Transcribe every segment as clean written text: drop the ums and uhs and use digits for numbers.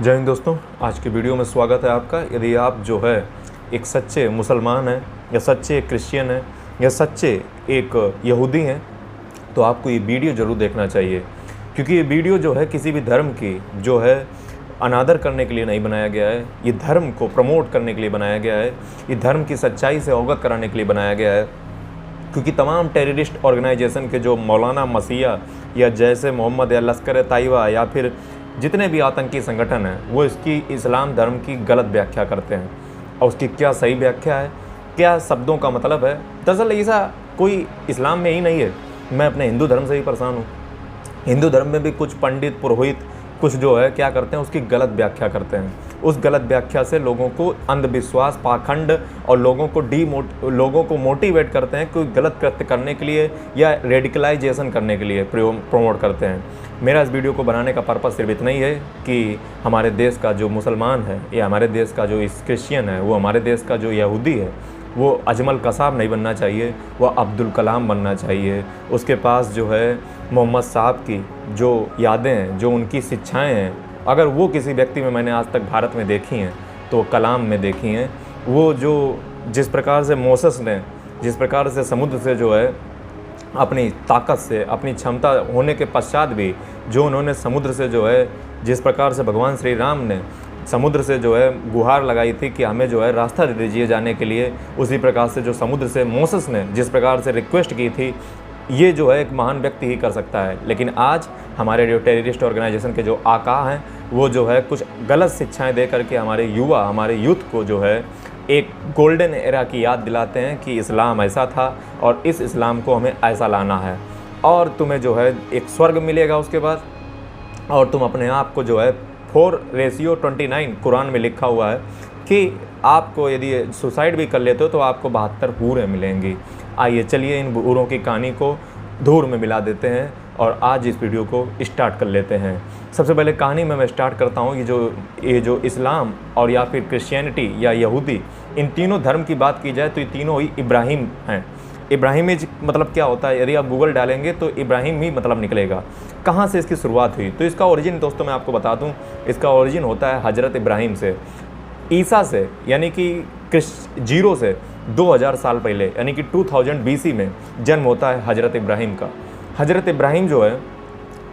जय हिंद दोस्तों, आज की वीडियो में स्वागत है आपका। यदि आप जो है एक सच्चे मुसलमान हैं या सच्चे क्रिश्चियन हैं या सच्चे एक यहूदी हैं तो आपको ये वीडियो ज़रूर देखना चाहिए, क्योंकि ये वीडियो जो है किसी भी धर्म की जो है अनादर करने के लिए नहीं बनाया गया है। ये धर्म को प्रमोट करने के लिए बनाया गया है, ये धर्म की सच्चाई से अवगत कराने के लिए बनाया गया है। क्योंकि तमाम टेररिस्ट ऑर्गेनाइजेशन के जो मौलाना मसीहा या जैसे मोहम्मद या लश्कर तैयबा या फिर जितने भी आतंकी संगठन हैं, वो इसकी इस्लाम धर्म की गलत व्याख्या करते हैं। और उसकी क्या सही व्याख्या है, क्या शब्दों का मतलब है, दरअसल ऐसा कोई इस्लाम में ही नहीं है। मैं अपने हिंदू धर्म से ही परेशान हूँ। हिंदू धर्म में भी कुछ पंडित पुरोहित कुछ जो है क्या करते हैं, उसकी गलत व्याख्या करते हैं। उस गलत व्याख्या से लोगों को अंधविश्वास, पाखंड और लोगों को मोटिवेट करते हैं कोई गलत कृत्य करने के लिए या रेडिकलाइजेशन करने के लिए प्रमोट करते हैं। मेरा इस वीडियो को बनाने का पर्पस सिर्फ इतना ही है कि हमारे देश का जो मुसलमान है या हमारे देश का जो क्रिश्चियन है, वो हमारे देश का जो यहूदी है, वो अजमल कसाब नहीं बनना चाहिए, वो अब्दुल कलाम बनना चाहिए। उसके पास जो है मोहम्मद साहब की जो यादें हैं, जो उनकी शिक्षाएं हैं, अगर वो किसी व्यक्ति में मैंने आज तक भारत में देखी हैं तो कलाम में देखी हैं। वो जो जिस प्रकार से मोसेस ने जिस प्रकार से समुद्र से जो है अपनी ताकत से, अपनी क्षमता होने के पश्चात भी जो उन्होंने समुद्र से जो है जिस प्रकार से भगवान श्री राम ने समुद्र से जो है गुहार लगाई थी कि हमें जो है रास्ता दे दीजिए जाने के लिए, उसी प्रकार से जो समुद्र से मोसेस ने जिस प्रकार से रिक्वेस्ट की थी, ये जो है एक महान व्यक्ति ही कर सकता है। लेकिन आज हमारे जो टेररिस्ट ऑर्गेनाइजेशन के जो आका हैं, वो जो है कुछ गलत शिक्षाएं दे करके हमारे यूथ को जो है एक गोल्डन एरा की याद दिलाते हैं कि इस्लाम ऐसा था और इस इस्लाम को हमें ऐसा लाना है और तुम्हें जो है एक स्वर्ग मिलेगा उसके बाद, और तुम अपने आप को जो है 4:29 कुरान में लिखा हुआ है कि आपको यदि सुसाइड भी कर लेते हो तो आपको 72 हूरें मिलेंगी। आइए चलिए इन हूरों की कहानी को धूर में मिला देते हैं और आज इस वीडियो को स्टार्ट कर लेते हैं। सबसे पहले कहानी में मैं स्टार्ट करता हूँ। ये जो इस्लाम और या फिर क्रिश्चियनिटी या यहूदी, इन तीनों धर्म की बात की जाए तो ये तीनों ही इब्राहिम हैं। इब्राहिमीज मतलब क्या होता है, यदि आप गूगल डालेंगे तो इब्राहिम ही मतलब निकलेगा। कहाँ से इसकी शुरुआत हुई, तो इसका ओरिजिन दोस्तों मैं आपको बता दूँ, इसका ओरिजिन होता है हज़रत इब्राहिम से, ईसा से, यानी कि जीरो से 2000 साल पहले, यानी कि 2000 BC में जन्म होता है हज़रत इब्राहिम का। हज़रत इब्राहिम जो है,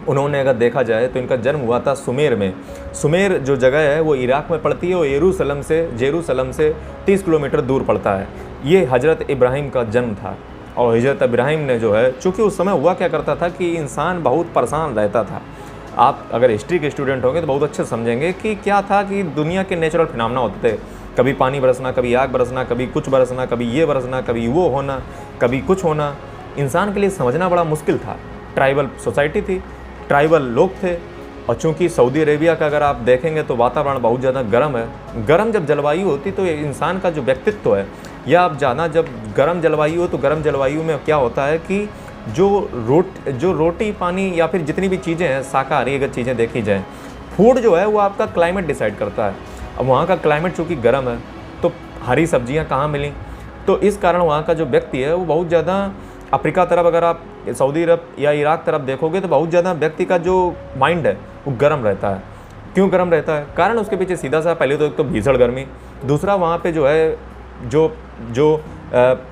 उन्होंने अगर देखा जाए तो इनका जन्म हुआ था सुमेर में। सुमेर जो जगह है वो इराक में पड़ती है और जेरूसलम से 30 किलोमीटर दूर पड़ता है। ये हज़रत इब्राहिम का जन्म था। और हज़रत इब्राहिम ने जो है, चूँकि उस समय हुआ क्या करता था कि इंसान बहुत परेशान रहता था। आप अगर हिस्ट्री के स्टूडेंट होंगे तो बहुत अच्छे समझेंगे कि क्या था कि दुनिया के नेचुरल फिनोमेना होते थे। कभी पानी बरसना, कभी आग बरसना, कभी कुछ बरसना, कभी ये बरसना, कभी वो होना, कभी कुछ होना। इंसान के लिए समझना बड़ा मुश्किल था। ट्राइबल सोसाइटी थी, ट्राइबल लोग थे। और चूँकि सऊदी अरेबिया का अगर आप देखेंगे तो वातावरण बहुत ज़्यादा गर्म है। गर्म जब जलवायु होती तो इंसान का जो व्यक्तित्व है, या आप जाना जब गर्म जलवायु हो तो गर्म जलवायु में क्या होता है कि जो रोटी पानी या फिर जितनी भी चीज़ें हैं शाकाहारी अगर चीज़ें देखी जाएँ, फूड जो है वो आपका क्लाइमेट डिसाइड करता है। अब वहाँ का क्लाइमेट चूँकि गर्म है तो हरी सब्जियाँ कहाँ मिली, तो इस कारण वहाँ का जो व्यक्ति है वो बहुत ज़्यादा, अफ्रीका तरफ अगर आप सऊदी अरब या इराक तरफ देखोगे तो बहुत ज़्यादा व्यक्ति का जो माइंड है वो गर्म रहता है। क्यों गर्म रहता है, कारण उसके पीछे सीधा सा, पहले तो एक तो भीषण गर्मी, दूसरा वहाँ पे जो है जो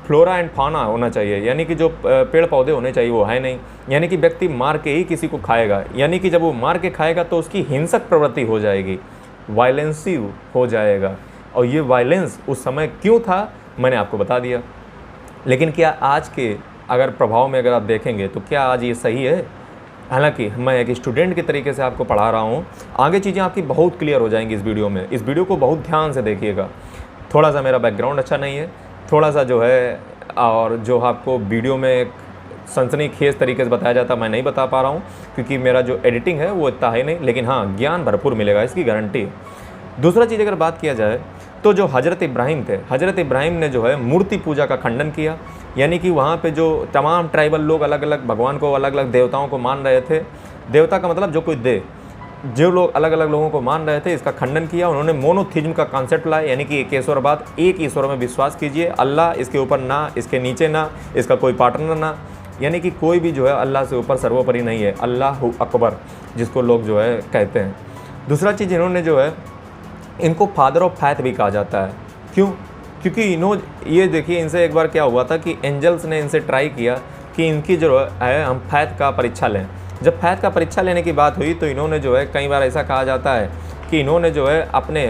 फ्लोरा एंड फाना होना चाहिए, यानी कि जो पेड़ पौधे होने चाहिए वो है नहीं। यानी कि व्यक्ति मार के ही किसी को खाएगा, यानी कि जब वो मार के खाएगा तो उसकी हिंसक प्रवृत्ति हो जाएगी, वायलेंसिव हो जाएगा। और ये वायलेंस उस समय क्यों था मैंने आपको बता दिया। लेकिन क्या आज के अगर प्रभाव में अगर आप देखेंगे तो क्या आज ये सही है? हालांकि मैं एक स्टूडेंट के तरीके से आपको पढ़ा रहा हूँ, आगे चीज़ें आपकी बहुत क्लियर हो जाएंगी इस वीडियो में। इस वीडियो को बहुत ध्यान से देखिएगा। थोड़ा सा मेरा बैकग्राउंड अच्छा नहीं है, थोड़ा सा जो है, और जो आपको वीडियो में एक सनसनीखेज तरीके से बताया जाता मैं नहीं बता पा रहा हूँ, क्योंकि मेरा जो एडिटिंग है वो इतना है नहीं। लेकिन हाँ, ज्ञान भरपूर मिलेगा, इसकी गारंटी है। दूसरा चीज़ अगर बात किया जाए तो जो हज़रत इब्राहिम थे, हज़रत इब्राहिम ने जो है मूर्ति पूजा का खंडन किया। यानी कि वहाँ पे जो तमाम ट्राइबल लोग अलग अलग भगवान को, अलग अलग देवताओं को मान रहे थे, देवता का मतलब जो कोई दे, जो लोग अलग अलग लोगों को मान रहे थे, इसका खंडन किया। उन्होंने मोनोथिज्म का कॉन्सेप्ट लाया, यानी कि एक ईश्वरवाद, एक ईश्वर में विश्वास कीजिए, अल्लाह, इसके ऊपर ना, इसके नीचे ना, इसका कोई पार्टनर ना, यानी कि कोई भी जो है अल्लाह से ऊपर सर्वोपरि नहीं है, अल्लाह अकबर जिसको लोग जो है कहते हैं। दूसरा चीज़ इन्होंने जो है, इनको फादर ऑफ फैथ भी कहा जाता है। क्यों? क्योंकि ये देखिए, इनसे एक बार क्या हुआ था कि एंजल्स ने इनसे ट्राई किया कि इनकी जो है हम फैथ का परीक्षा लें। जब फैथ का परीक्षा लेने की बात हुई तो इन्होंने जो है, कई बार ऐसा कहा जाता है कि इन्होंने जो है अपने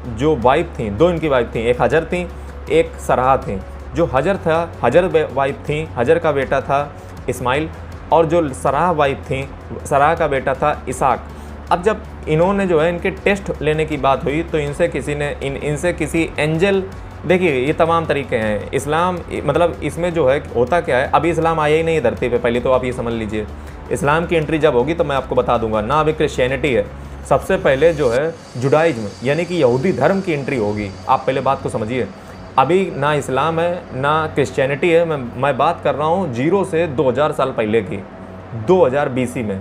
जो वाइफ थी, 2 इनकी वाइफ थी, एक हजर थी, एक सरहा थी। जो हजर था, हजर वाइफ थी, हजर का बेटा था इस्माइल, और जो सरहा वाइफ थी, सरहा का बेटा था इसाक। अब जब इन्होंने जो है इनके टेस्ट लेने की बात हुई तो इनसे किसी ने इनसे किसी एंजल, देखिए ये तमाम तरीके हैं। इस्लाम मतलब इसमें जो है होता क्या है, अभी इस्लाम आया ही नहीं है धरती पे, पहले तो आप ये समझ लीजिए। इस्लाम की एंट्री जब होगी तो मैं आपको बता दूंगा ना। अभी क्रिश्चियनिटी है, सबसे पहले जो है जुडाइज्म यानी कि यहूदी धर्म की एंट्री होगी। आप पहले बात को समझिए, अभी ना इस्लाम है ना क्रिश्चियनिटी है। मैं बात कर रहा हूँ 0 से 2000 साल पहले की, 2000 BC में।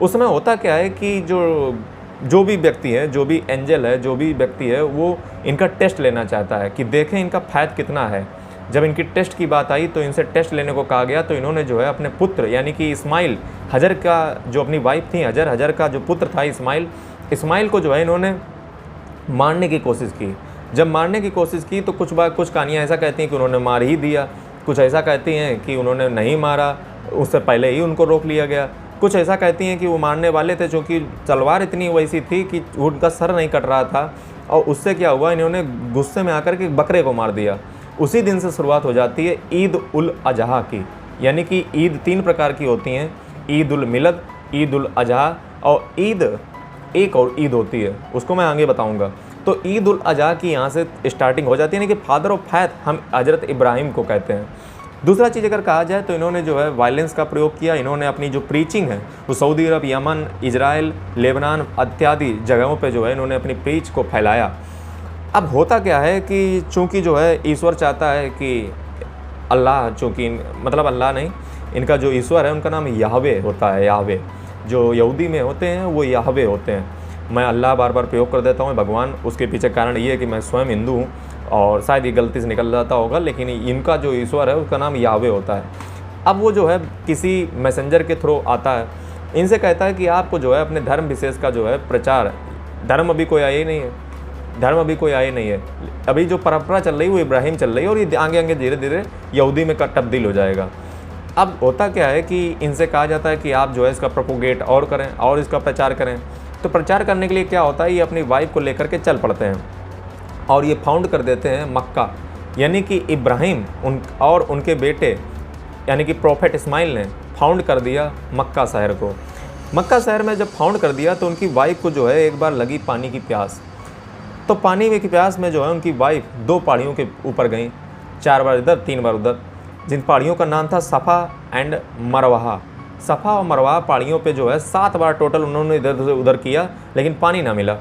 उसमें होता क्या है कि जो भी व्यक्ति है, जो भी एंजल है, जो भी व्यक्ति है, वो इनका टेस्ट लेना चाहता है कि देखें इनका फैथ कितना है। जब इनकी टेस्ट की बात आई तो इनसे टेस्ट लेने को कहा गया, तो इन्होंने जो है अपने पुत्र यानी कि इस्माइल, हजर का जो अपनी वाइफ थी हजर का जो पुत्र था इस्माइल को जो है इन्होंने मारने की कोशिश की। जब मारने की कोशिश की तो कुछ कहानियाँ ऐसा कहती हैं कि उन्होंने मार ही दिया, कुछ ऐसा कहती हैं कि उन्होंने नहीं मारा, उससे पहले ही उनको रोक लिया गया। कुछ ऐसा कहती हैं कि वो मारने वाले थे, चूँकि तलवार इतनी वैसी थी कि उनका सर नहीं कट रहा था, और उससे क्या हुआ, इन्होंने गुस्से में आकर के बकरे को मार दिया। उसी दिन से शुरुआत हो जाती है ईद उल अजहा की, यानी कि ईद 3 प्रकार की होती हैं, ईद उल मिलद, ईद उल अजहा और एक और ईद होती है, उसको मैं आगे बताऊंगा। तो ईद उल अजहा की यहाँ से स्टार्टिंग हो जाती है, यानी कि फादर ऑफ फैथ हम हजरत इब्राहिम को कहते हैं। दूसरा चीज़ अगर कहा जाए तो इन्होंने जो है वायलेंस का प्रयोग किया। इन्होंने अपनी जो प्रीचिंग है वो सऊदी अरब, यमन, इजराइल, लेबनान इत्यादि जगहों पे जो है इन्होंने अपनी प्रीच को फैलाया। अब होता क्या है कि चूँकि जो है ईश्वर चाहता है कि अल्लाह, चूँकि मतलब अल्लाह नहीं, इनका जो ईश्वर है उनका नाम याहवे होता है। याहवे जो यहूदी में होते हैं वो याहवे होते हैं। मैं अल्लाह बार बार प्रयोग कर देता हूँ भगवान, उसके पीछे कारण ये है कि मैं स्वयं हिंदू हूँ और शायद ये गलती से निकल जाता होगा, लेकिन इनका जो ईश्वर है उसका नाम याहवे होता है। अब वो जो है किसी मैसेंजर के थ्रू आता है, इनसे कहता है कि आपको जो है अपने धर्म विशेष का जो है प्रचार, धर्म अभी कोई आया ही नहीं है, धर्म अभी कोई आया नहीं है, अभी जो परंपरा चल रही है वो इब्राहिम चल रही है, और ये आगे आगे धीरे धीरे यहूदी में तब्दील हो जाएगा। अब होता क्या है कि इनसे कहा जाता है कि आप जो है इसका प्रोपोगेट और करें और इसका प्रचार करें। तो प्रचार करने के लिए क्या होता है, ये अपनी वाइफ को लेकर के चल पड़ते हैं और ये फाउंड कर देते हैं मक्का, यानी कि इब्राहिम और उनके बेटे यानी कि प्रॉफेट इस्माइल ने फाउंड कर दिया मक्का शहर को। मक्का शहर में जब फाउंड कर दिया तो उनकी वाइफ को जो है एक बार लगी पानी की प्यास, तो पानी की प्यास में जो है उनकी वाइफ 2 पहाड़ियों के ऊपर गई, 4 बार इधर 3 बार उधर, जिन पहाड़ियों का नाम था सफ़ा एंड मरवाहा। सफ़ा और मरवाहा पहाड़ियों पे जो है 7 बार टोटल उन्होंने इधर से उधर किया, लेकिन पानी ना मिला।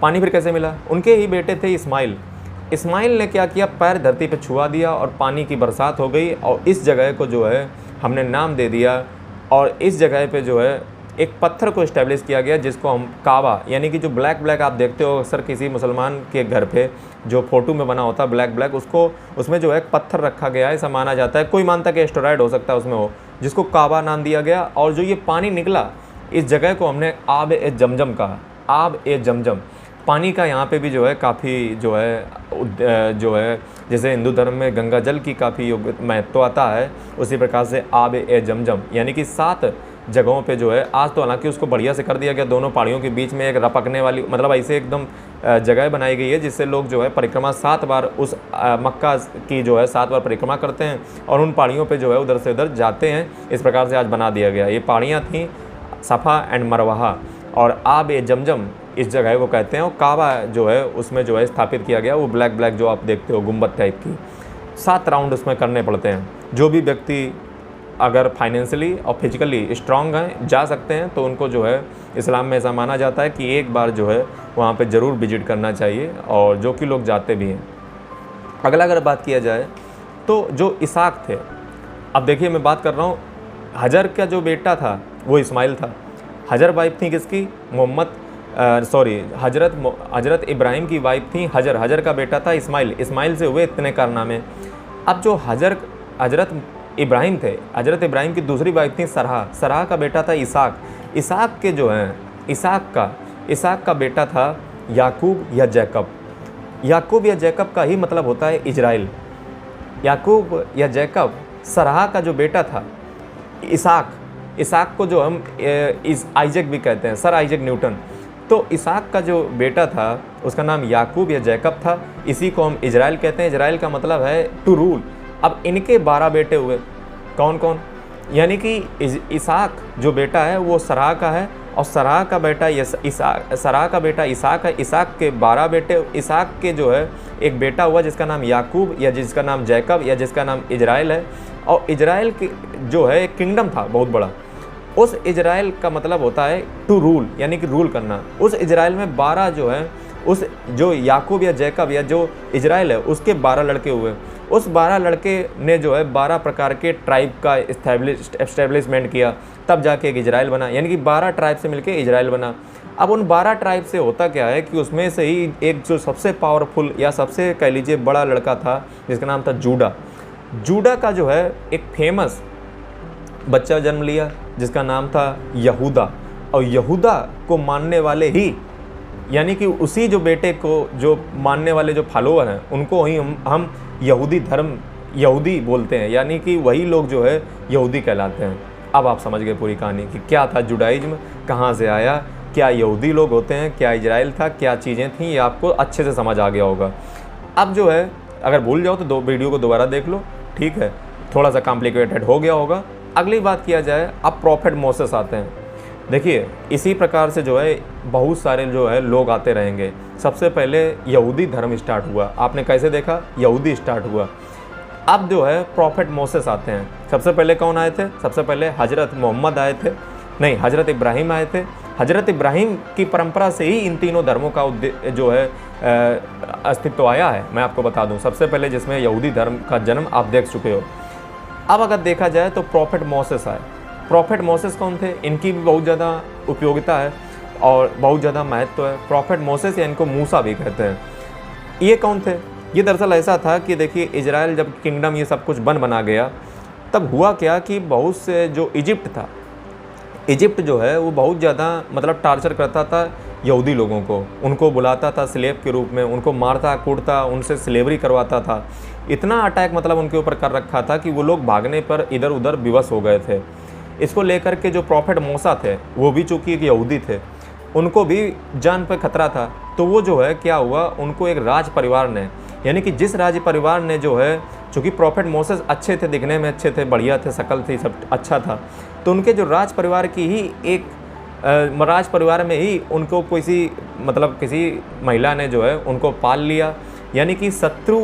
पानी फिर कैसे मिला, उनके ही बेटे थे इस्माइल ने क्या किया, पैर धरती पे छुआ दिया और पानी की बरसात हो गई, और इस जगह को जो है हमने नाम दे दिया, और इस जगह पे जो है एक पत्थर को इस्टेब्लिश किया गया जिसको हम काबा, यानी कि जो ब्लैक आप देखते हो अक्सर किसी मुसलमान के घर पे जो फोटो में बना होता है ब्लैक, उसको उसमें जो है एक पत्थर रखा गया है, ऐसा माना जाता है। कोई मानता है कि एस्टेरॉयड हो सकता है उसमें हो, जिसको काबा नाम दिया गया। और जो ये पानी निकला, इस जगह को हमने आब ए जमजम कहा, आब ए जमजम। पानी का यहाँ पे भी जो है काफ़ी जो है जैसे हिंदू धर्म में गंगा जल की काफ़ी महत्व आता है, उसी प्रकार से आब ए जमजम यानी कि 7 जगहों पे जो है, आज तो हालांकि उसको बढ़िया से कर दिया गया, दोनों पहाड़ियों के बीच में एक रपकने वाली मतलब ऐसे एकदम जगह बनाई गई है जिससे लोग जो है परिक्रमा 7 बार उस मक्का की जो है 7 बार परिक्रमा करते हैं और उन पहाड़ियों पे जो है उधर से उधर जाते हैं। इस प्रकार से आज बना दिया गया। ये पहाड़ियाँ थीं सफ़ा एंड मरवाहा, और आब ए जमजम इस जगह को कहते हैं, और काबा जो है उसमें जो है स्थापित किया गया, वो ब्लैक जो आप देखते हो गुम्बद टाइप की। 7 राउंड उसमें करने पड़ते हैं। जो भी व्यक्ति अगर फाइनेंशियली और फिजिकली स्ट्रांग हैं, जा सकते हैं, तो उनको जो है इस्लाम में ऐसा माना जाता है कि एक बार जो है वहाँ पे ज़रूर विजिट करना चाहिए, और जो कि लोग जाते भी हैं। अगला अगर बात किया जाए तो जो इसाक थे, अब देखिए मैं बात कर रहा हूँ हजर का जो बेटा था वो इस्माइल था। हजर वाइफ थी किसकी, हजरत इब्राहिम की वाइफ थी हजर का बेटा था इस्माइल से हुए इतने कारनामे। अब जो हजरत इब्राहिम थे, हजरत इब्राहिम की दूसरी वाइफ थी सरहा का बेटा था इसाक के जो हैं, इसाक का इसहाक का बेटा था याकूब या जैकब। याकूब या जैकब का ही मतलब होता है इजराइल। याकूब या जैकब, सरहा का जो बेटा था इसहाक को जो हम आइजक भी कहते हैं, सर आइजक न्यूटन। तो इसहाक का जो बेटा था उसका नाम याकूब या जैकब था, इसी को हम इजराइल कहते हैं। इजराइल का मतलब है टू रूल। अब इनके 12 बेटे हुए। कौन कौन? यानी कि इसहाक जो बेटा है वो सरहा का है, और सरहा का बेटा सरहा का बेटा इसहाक है। इसहाक के 12 बेटे। इसहाक के जो है एक बेटा हुआ जिसका नाम याकूब या जिसका नाम जैकब या जिसका नाम इजराइल है। और इजराइल की जो है एक किंगडम था बहुत बड़ा। उस इजराइल का मतलब होता है टू रूल, यानी कि रूल करना। उस इजराइल में 12 जो है, उस जो याकूब या जैकब या जो इजराइल है उसके 12 लड़के हुए। उस 12 लड़के ने जो है 12 प्रकार के ट्राइब का एस्टेब्लिशमेंट किया, तब जाके एक इजराइल बना। यानी कि 12 ट्राइब से मिलके इजराइल बना। अब उन 12 ट्राइब से होता क्या है कि उसमें से ही एक जो सबसे पावरफुल या सबसे कह लीजिए बड़ा लड़का था जिसका नाम था जूडा। जूडा का जो है एक फेमस बच्चा जन्म लिया जिसका नाम था यहूदा। और यहूदा को मानने वाले ही, यानी कि उसी जो बेटे को जो मानने वाले जो फॉलोअर हैं उनको ही हम यहूदी बोलते हैं। यानी कि वही लोग जो है यहूदी कहलाते हैं। अब आप समझ गए पूरी कहानी कि क्या था जुडाइज्म, कहाँ से आया, क्या यहूदी लोग होते हैं, क्या इजराइल था, क्या चीज़ें थीं, ये आपको अच्छे से समझ आ गया होगा। अब जो है अगर भूल जाओ तो वीडियो को दोबारा देख लो, ठीक है। थोड़ा सा कॉम्प्लिकेटेड हो गया होगा। अगली बात किया जाए, अब प्रॉफिट मोसेस आते हैं। देखिए इसी प्रकार से जो है बहुत सारे जो है लोग आते रहेंगे। सबसे पहले यहूदी धर्म स्टार्ट हुआ। आपने कैसे देखा? यहूदी स्टार्ट हुआ। अब जो है प्रॉफिट मोसेस आते हैं। सबसे पहले कौन आए थे? सबसे पहले हजरत मोहम्मद आए थे, नहीं हजरत इब्राहिम आए थे। हजरत इब्राहिम की परंपरा से ही इन तीनों धर्मों का जो है अस्तित्व आया है। मैं आपको बता दूं, सबसे पहले जिसमें यहूदी धर्म का जन्म आप देख चुके हो। अब अगर देखा जाए तो प्रॉफिट मोसेस आए। प्रॉफिट मोसेस कौन थे? इनकी भी बहुत ज़्यादा उपयोगिता है और बहुत ज़्यादा महत्व है। प्रॉफिट मोसेस या इनको मूसा भी कहते हैं। ये कौन थे? ये दरअसल ऐसा था कि देखिए इजराइल जब किंगडम ये सब कुछ बना गया, तब हुआ क्या कि बहुत से जो इजिप्ट था, इजिप्ट जो है वो बहुत ज़्यादा मतलब टार्चर करता था यहूदी लोगों को। उनको बुलाता था स्लेव के रूप में, उनको मारता कूटता, उनसे स्लेवरी करवाता था। इतना अटैक मतलब उनके ऊपर कर रखा था कि वो लोग भागने पर इधर उधर विवश हो गए थे। इसको लेकर के जो प्रॉफिट मूसा थे वो भी चूँकि एक यहूदी थे, उनको भी जान पर खतरा था। तो वो जो है क्या हुआ, उनको एक राज परिवार ने, यानी कि जिस राज परिवार ने जो है, चूँकि प्रॉफिट मोसेस अच्छे थे, दिखने में अच्छे थे, बढ़िया थे, शकल थी, सब अच्छा था, तो उनके जो राज परिवार की ही एक राज परिवार में ही उनको किसी महिला ने जो है उनको पाल लिया। यानी कि शत्रु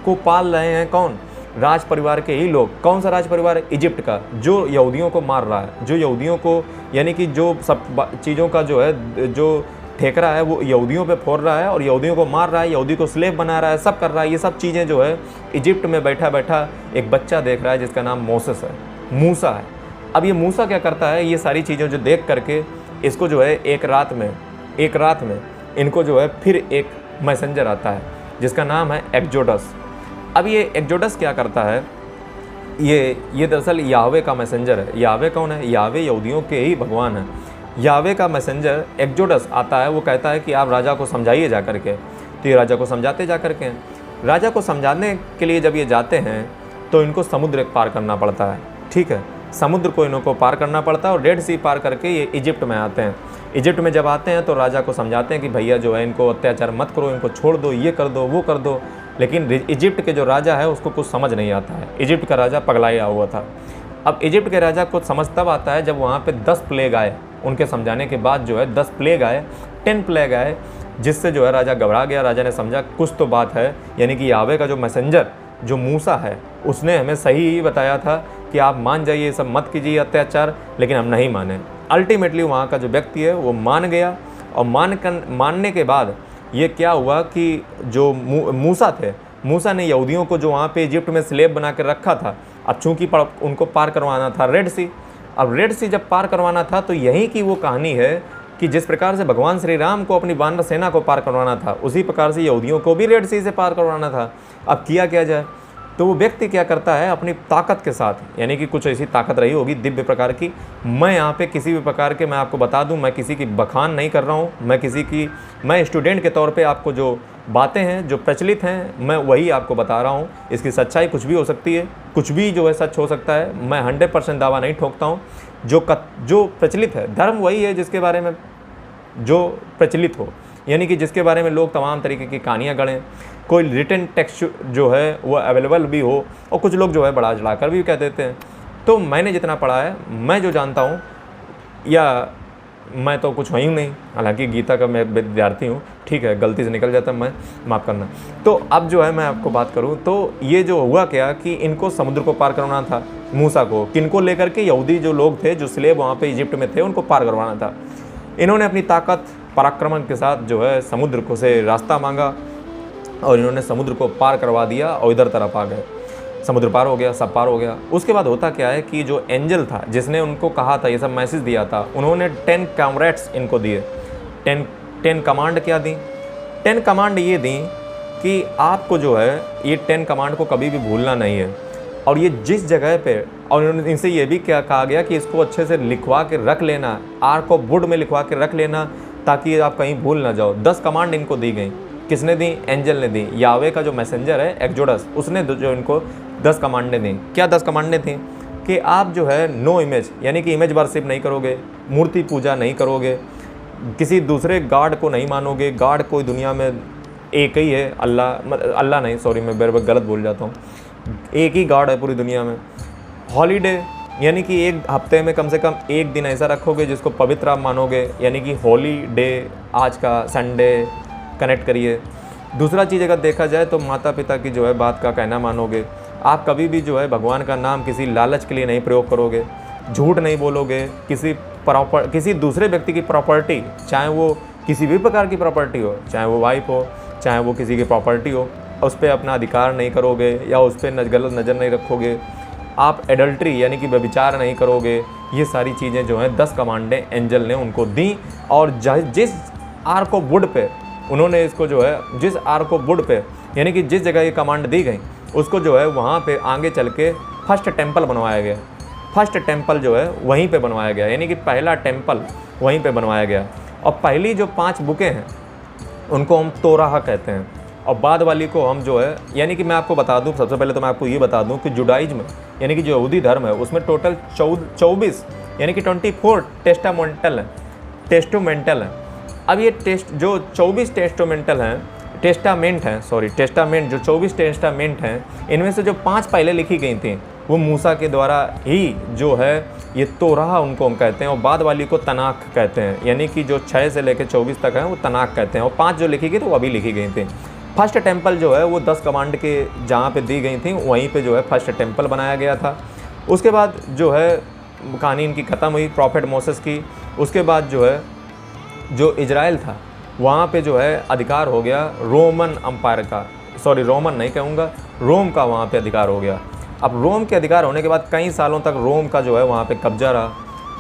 को पाल रहे हैं कौन? राज परिवार के ही लोग। कौन सा राज परिवार? इजिप्ट का, जो यहूदियों को मार रहा है, जो यहूदियों को, यानी कि जो सब चीज़ों का जो है जो ठेकरा है वो यहूदियों पे फोड़ रहा है और यहूदियों को मार रहा है, यहूदी को स्लेव बना रहा है, सब कर रहा है। ये सब चीज़ें जो है इजिप्ट में बैठा बैठा एक बच्चा देख रहा है जिसका नाम मोसेस है, मूसा है। अब ये मूसा क्या करता है, ये सारी चीज़ें जो देख करके इसको जो है एक रात में इनको जो है फिर एक मैसेंजर आता है जिसका नाम है एक्जोडस। अब ये एक्जोडस क्या करता है, ये दरअसल याहवे का मैसेंजर है। याहवे कौन है? याहवे यहूदियों के ही भगवान है। याहवे का मैसेंजर एक्जोडस आता है, वो कहता है कि आप राजा को समझाइए जा करके। तो ये राजा को समझाते जा करके हैं। राजा को समझाने के लिए जब ये जाते हैं तो इनको समुद्र पार करना पड़ता है, ठीक है। समुद्र को इनको पार करना पड़ता है और रेड सी पार करके ये इजिप्ट में आते हैं। इजिप्ट में जब आते हैं तो राजा को समझाते हैं कि भैया जो है इनको अत्याचार मत करो, इनको छोड़ दो, ये कर दो, वो कर दो। लेकिन इजिप्ट के जो राजा है उसको कुछ समझ नहीं आता है। इजिप्ट का राजा पगलाया हुआ था। अब इजिप्ट के राजा को समझ तब आता है जब वहाँ पे 10 प्लेग आए। उनके समझाने के बाद जो है 10 प्लेग आए, 10 प्लेग आए, जिससे जो है राजा घबरा गया। राजा ने समझा कुछ तो बात है, यानी कि याहवे का जो मैसेंजर जो मूसा है उसने हमें सही ही बताया था कि आप मान जाइए, सब मत कीजिए अत्याचार, लेकिन हम नहीं माने। अल्टीमेटली वहाँ का जो व्यक्ति है वो मान गया और मानने के बाद ये क्या हुआ कि जो मूसा थे, मूसा ने यहूदियों को जो वहाँ पे इजिप्ट में स्लेब बना कर रखा था, अब चूँकि उनको पार करवाना था रेड सी। अब रेड सी जब पार करवाना था तो यहीं की वो कहानी है कि जिस प्रकार से भगवान श्री राम को अपनी वानर सेना को पार करवाना था, उसी प्रकार से यहूदियों को भी रेड सी से पार करवाना था। अब किया क्या जाए? तो वो व्यक्ति क्या करता है अपनी ताकत के साथ, यानी कि कुछ ऐसी ताकत रही होगी दिव्य प्रकार की, मैं यहाँ पे किसी भी प्रकार के, मैं आपको बता दूँ, मैं किसी की बखान नहीं कर रहा हूँ, मैं स्टूडेंट के तौर पे आपको जो बातें हैं जो प्रचलित हैं मैं वही आपको बता रहा हूँ। इसकी सच्चाई कुछ भी हो सकती है, कुछ भी जो है सच हो सकता है, मैं 100% दावा नहीं ठोकता हूँ। जो प्रचलित है, धर्म वही है जिसके बारे में जो प्रचलित हो, यानी कि जिसके बारे में लोग तमाम तरीके की कहानियाँ गढ़ें, कोई रिटन टेक्स्ट जो है वो अवेलेबल भी हो, और कुछ लोग जो है बढ़ा चढ़ाकर भी कह देते हैं। तो मैंने जितना पढ़ा है, मैं जो जानता हूँ, या मैं तो कुछ वही नहीं, हालांकि गीता का मैं विद्यार्थी हूँ, ठीक है, गलती से निकल जाता मैं, माफ़ करना। तो अब जो है मैं आपको बात करूँ तो ये जो हुआ क्या कि इनको समुद्र को पार करवाना था, मूसा को, किनको लेकर के, यहूदी जो लोग थे जो स्लेब वहाँ पे इजिप्ट में थे उनको पार करवाना था। इन्होंने अपनी ताकत पराक्रमण के साथ जो है समुद्र को से रास्ता मांगा और इन्होंने समुद्र को पार करवा दिया और इधर तरफ आ गए। समुद्र पार हो गया, सब पार हो गया। उसके बाद होता क्या है कि जो एंजल था जिसने उनको कहा था, ये सब मैसेज दिया था, उन्होंने 10 कॉमरेड्स इनको दिए। 10 कमांड क्या दी? 10 कमांड ये दी कि आपको जो है ये 10 कमांड को कभी भी भूलना नहीं है, और ये जिस जगह पे, और इनसे ये भी क्या कहा गया कि इसको अच्छे से लिखवा के रख लेना, आर्क ऑफ वुड में लिखवा के रख लेना ताकि आप कहीं भूल ना जाओ। 10 कमांड इनको दी गई। किसने दी? एंजल ने दी। यावे का जो मैसेंजर है एक्जोडस, उसने जो इनको 10 कमांडें दी। क्या 10 कमांडें थी? कि आप जो है नो इमेज, यानी कि इमेज वर्शिप नहीं करोगे, मूर्ति पूजा नहीं करोगे, किसी दूसरे गॉड को नहीं मानोगे। गॉड कोई दुनिया में एक ही है, अल्लाह नहीं, सॉरी मैं गलत बोल जाता हूँ, एक ही गॉड है पूरी दुनिया में। हॉलीडे, यानी कि एक हफ्ते में कम से कम एक दिन ऐसा रखोगे जिसको पवित्र आप मानोगे, यानी कि होली डे, आज का संडे कनेक्ट करिए। दूसरा चीज़ अगर देखा जाए तो माता पिता की जो है बात का कहना मानोगे। आप कभी भी जो है भगवान का नाम किसी लालच के लिए नहीं प्रयोग करोगे, झूठ नहीं बोलोगे, किसी दूसरे व्यक्ति की प्रॉपर्टी, चाहे वो किसी भी प्रकार की प्रॉपर्टी हो, चाहे वो वाइफ हो, चाहे वो किसी की प्रॉपर्टी हो, उस पर अपना अधिकार नहीं करोगे या उस पर गलत नज़र नहीं रखोगे। आप एडल्ट्री यानी कि व्यभिचार नहीं करोगे। ये सारी चीज़ें जो हैं 10 कमांडें एंजल ने उनको दी, और जिस आर्क ऑफ वुड पे उन्होंने इसको जो है, जिस आर्क ऑफ वुड पे यानी कि जिस जगह ये कमांड दी गई, उसको जो है वहाँ पे आगे चल के फर्स्ट टेम्पल बनवाया गया। फर्स्ट टेम्पल जो है वहीं पे बनवाया गया, यानी कि पहला टेम्पल वहीं पे बनवाया गया। और पहली जो 5 बुकें हैं उनको हम तोराह कहते हैं, और बाद वाली को हम जो है, यानी कि मैं आपको बता दूं, सबसे पहले तो मैं आपको ये बता दूं कि जुडाइज्म यानी कि जो यहूदी धर्म है उसमें टोटल 24 यानी कि 24 टेस्टामेंटल है। अब ये जो 24 टेस्टामेंट जो 24 टेस्टामेंट हैं, इनमें से जो 5 पहले लिखी गई थी वो मूसा के द्वारा ही जो है ये तोराह उनको हम कहते हैं, और बाद वाली को तनाक कहते हैं, यानी कि जो 6 से लेकर 24 तक है वो तनाक कहते हैं, और 5 जो लिखी गई थी वो अभी लिखी गई थी। फर्स्ट टेम्पल जो है वो 10 कमांड के जहाँ पे दी गई थी वहीं पे जो है फर्स्ट टेम्पल बनाया गया था। उसके बाद जो है कहानी इनकी ख़त्म हुई प्रॉफेट मोसेस की। उसके बाद जो है जो इजराइल था वहाँ पे जो है अधिकार हो गया रोमन अम्पायर का, रोमन नहीं कहूँगा, रोम का वहाँ पे अधिकार हो गया। अब रोम के अधिकार होने के बाद कई सालों तक रोम का जो है वहाँ पे कब्जा रहा,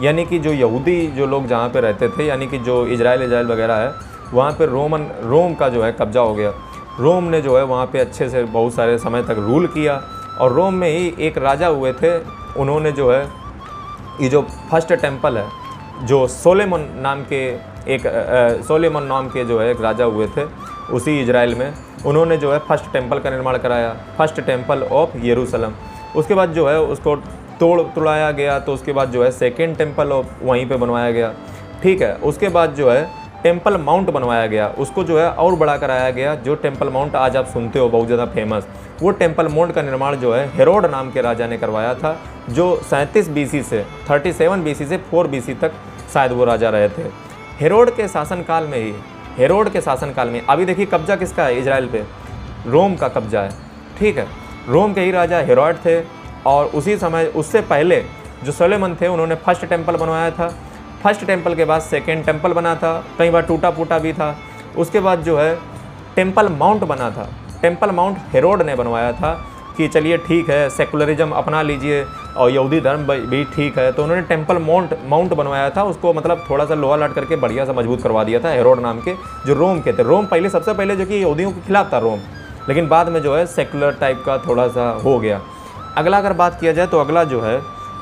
यानी कि जो यहूदी जो लोग जहाँ पे रहते थे, यानी कि जो इजराइल वगैरह है, वहाँ पे रोम का जो है कब्जा हो गया। रोम ने जो है वहाँ पे अच्छे से बहुत सारे समय तक रूल किया, और रोम में ही एक राजा हुए थे, उन्होंने जो है ये जो फर्स्ट टेम्पल है, जो सोलेमन नाम के जो है एक राजा हुए थे उसी इजराइल में, उन्होंने जो है फर्स्ट टेम्पल का निर्माण कराया, फर्स्ट टेम्पल ऑफ यरूशलेम। उसके बाद जो है उसको तोड़ाया गया, तो उसके बाद जो है सेकेंड टेम्पल ऑफ वहीं पे बनवाया गया, ठीक है। उसके बाद जो है टेम्पल माउंट बनवाया गया, उसको जो है और बड़ा कराया गया। जो टेम्पल माउंट आज आप सुनते हो बहुत ज़्यादा फेमस, वो टेम्पल माउंट का निर्माण जो है हेरोड नाम के राजा ने करवाया था, जो 37 BC से 37 BC से 4 BC तक शायद वो राजा रहे थे। हेरोड के शासनकाल में अभी देखिए कब्जा किसका है इजराइल पे? रोम का कब्जा है, ठीक है। रोम के ही राजा हेरोड थे, और उसी समय उससे पहले जो सोलोमन थे उन्होंने फर्स्ट टेम्पल बनवाया था। फर्स्ट टेम्पल के बाद सेकेंड टेम्पल बना था, कई बार टूटा फूटा भी था। उसके बाद जो है टेम्पल माउंट बना था। टेम्पल माउंट हेरोड ने बनवाया था कि चलिए ठीक है, सेकुलरिज्म अपना लीजिए और यहूदी धर्म भी ठीक है, तो उन्होंने टेम्पल माउंट बनवाया था। उसको मतलब थोड़ा सा लोहा लाट करके बढ़िया सा मजबूत करवा दिया था हेरोड नाम के जो रोम के थे। रोम पहले सबसे पहले जो कि यहूदियों के खिलाफ था रोम, लेकिन बाद में जो है सेकुलर टाइप का थोड़ा सा हो गया। अगला अगर बात किया जाए तो अगला जो है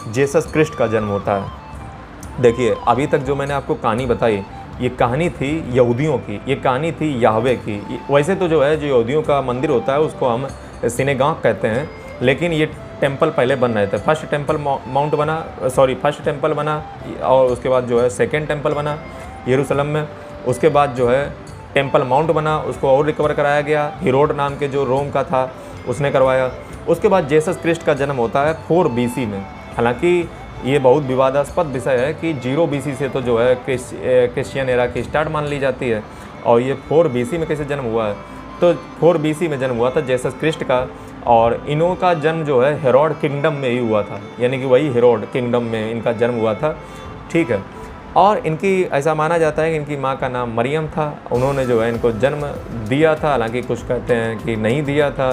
जीसस क्रिस्ट का जन्म होता है। देखिए अभी तक जो मैंने आपको कहानी बताई ये कहानी थी यहूदियों की, ये कहानी थी याहवे की। वैसे तो जो है जो यहूदियों का मंदिर होता है उसको हम सिनेगॉग कहते हैं, लेकिन ये टेंपल पहले बन रहे थे। फर्स्ट टेंपल बना और उसके बाद जो है सेकेंड टेंपल बना यरूशलेम में। उसके बाद जो है टेंपल माउंट बना, उसको और रिकवर कराया गया। हेरोड नाम के जो रोम का था उसने करवाया। उसके बाद जीसस क्रिस्ट का जन्म होता है 4 BC में। हालांकि ये बहुत विवादास्पद विषय है कि 0 BC से तो जो है क्रिश्चियन एरा की स्टार्ट मान ली जाती है, और ये 4 BC में कैसे जन्म हुआ है। तो 4 BC में जन्म हुआ था जीसस क्रिस्ट का, और इन्हों का जन्म जो है हेरोड किंगडम में ही हुआ था, यानी कि वही हेरोड किंगडम में इनका जन्म हुआ था। ठीक है, और इनकी ऐसा माना जाता है कि इनकी माँ का नाम मरियम था। उन्होंने जो है इनको जन्म दिया था, हालांकि कुछ कहते हैं कि नहीं दिया था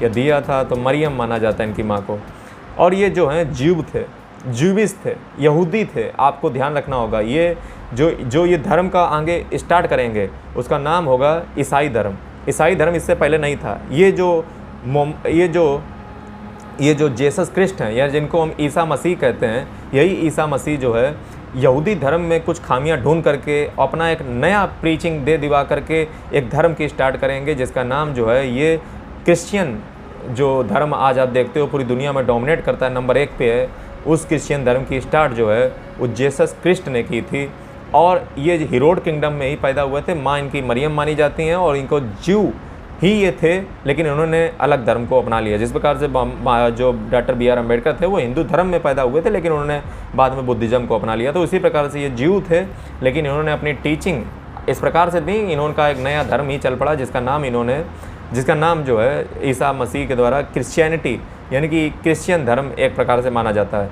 या दिया था, तो मरियम माना जाता है इनकी माँ को। और ये जो हैं ज्यूविश थे, यहूदी थे। आपको ध्यान रखना होगा, ये जो ये धर्म का आगे स्टार्ट करेंगे उसका नाम होगा ईसाई धर्म। ईसाई धर्म इससे पहले नहीं था। ये जो जीसस क्रिस्ट हैं या जिनको हम ईसा मसीह कहते हैं, यही ईसा मसीह जो है यहूदी धर्म में कुछ खामियां ढूंढ करके अपना एक नया प्रीचिंग दे दिवा करके एक धर्म की स्टार्ट करेंगे, जिसका नाम जो है ये क्रिश्चियन जो धर्म आज आप देखते हो पूरी दुनिया में डोमिनेट करता है, नंबर 1 पे है। उस क्रिश्चियन धर्म की स्टार्ट जो है वो जीसस क्रिस्ट ने की थी, और ये हेरोड किंगडम में ही पैदा हुए थे। माँ इनकी मरियम मानी जाती हैं, और इनको ज्यू ही ये थे, लेकिन इन्होंने अलग धर्म को अपना लिया। जिस प्रकार से जो डॉक्टर BR अम्बेडकर थे वो हिंदू धर्म में पैदा हुए थे, लेकिन उन्होंने बाद में बुद्धिज़्म को अपना लिया। तो उसी प्रकार से ये ज्यू थे, लेकिन इन्होंने अपनी टीचिंग इस प्रकार से दी, इन्होंने एक नया धर्म ही चल पड़ा, जिसका नाम जो है ईसा मसीह के द्वारा क्रिश्चियनिटी यानी कि क्रिश्चियन धर्म एक प्रकार से माना जाता है।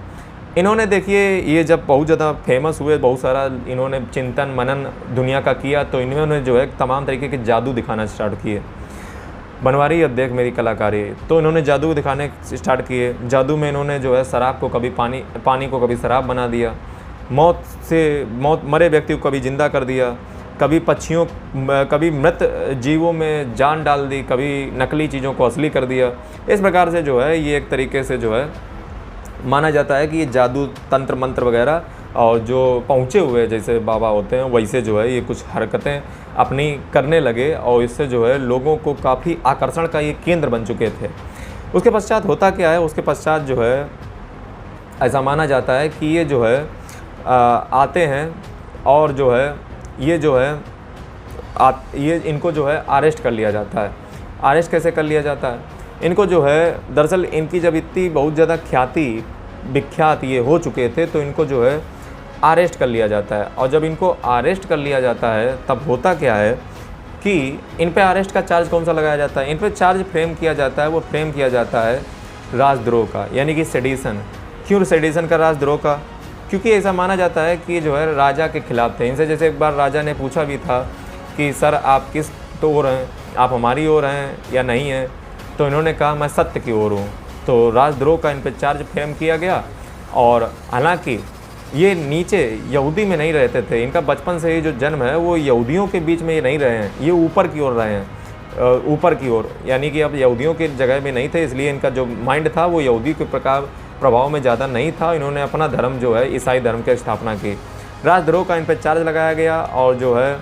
इन्होंने देखिए ये जब बहुत ज़्यादा फेमस हुए, बहुत सारा इन्होंने चिंतन मनन दुनिया का किया, तो इन्होंने जो है तमाम तरीके के जादू दिखाना स्टार्ट किए। बनवारी अब देख मेरी कलाकारी, तो इन्होंने जादू दिखाने स्टार्ट किए। जादू में इन्होंने जो है शराब को कभी पानी को कभी शराब बना दिया, मरे व्यक्ति को कभी जिंदा कर दिया, कभी मृत जीवों में जान डाल दी, कभी नकली चीज़ों को असली कर दिया। इस प्रकार से जो है ये एक तरीके से जो है माना जाता है कि ये जादू तंत्र मंत्र वगैरह और जो पहुँचे हुए जैसे बाबा होते हैं वैसे जो है ये कुछ हरकतें अपनी करने लगे, और इससे जो है लोगों को काफ़ी आकर्षण का ये केंद्र बन चुके थे। उसके पश्चात होता क्या है, उसके पश्चात जो है ऐसा माना जाता है कि ये जो है आते हैं, और जो है ये इनको जो है अरेस्ट कर लिया जाता है। अरेस्ट कैसे कर लिया जाता है, इनको जो है दरअसल इनकी जब इतनी बहुत ज़्यादा विख्यात ये हो चुके थे, तो इनको जो है अरेस्ट कर लिया जाता है। और जब इनको अरेस्ट कर लिया जाता है तब होता क्या है कि इन पे अरेस्ट का चार्ज कौन सा लगाया जाता है, इन पे चार्ज फ्रेम किया जाता है, वो फ्रेम किया जाता है राजद्रोह का, यानी कि सेडिशन। क्यों सेडिशन का, राजद्रोह का? क्योंकि ऐसा माना जाता है कि जो है राजा के खिलाफ थे। इनसे जैसे एक बार राजा ने पूछा भी था कि सर आप किस ओर हैं, आप हमारी ओर हैं या नहीं हैं, तो इन्होंने कहा मैं सत्य की ओर हूँ। तो राजद्रोह का इन पर चार्ज फ्रेम किया गया। और हालांकि ये नीचे यहूदी में नहीं रहते थे, इनका बचपन से ही जो जन्म है वो यहूदियों के बीच में ये नहीं रहे हैं, ये ऊपर की ओर रहे हैं, ऊपर की ओर, यानी कि अब यहूदियों की जगह में नहीं थे, इसलिए इनका जो माइंड था वो यहूदी के प्रभाव में ज़्यादा नहीं था। इन्होंने अपना धर्म जो है ईसाई धर्म की स्थापना की। राजद्रोह का इन पर चार्ज लगाया गया, और जो है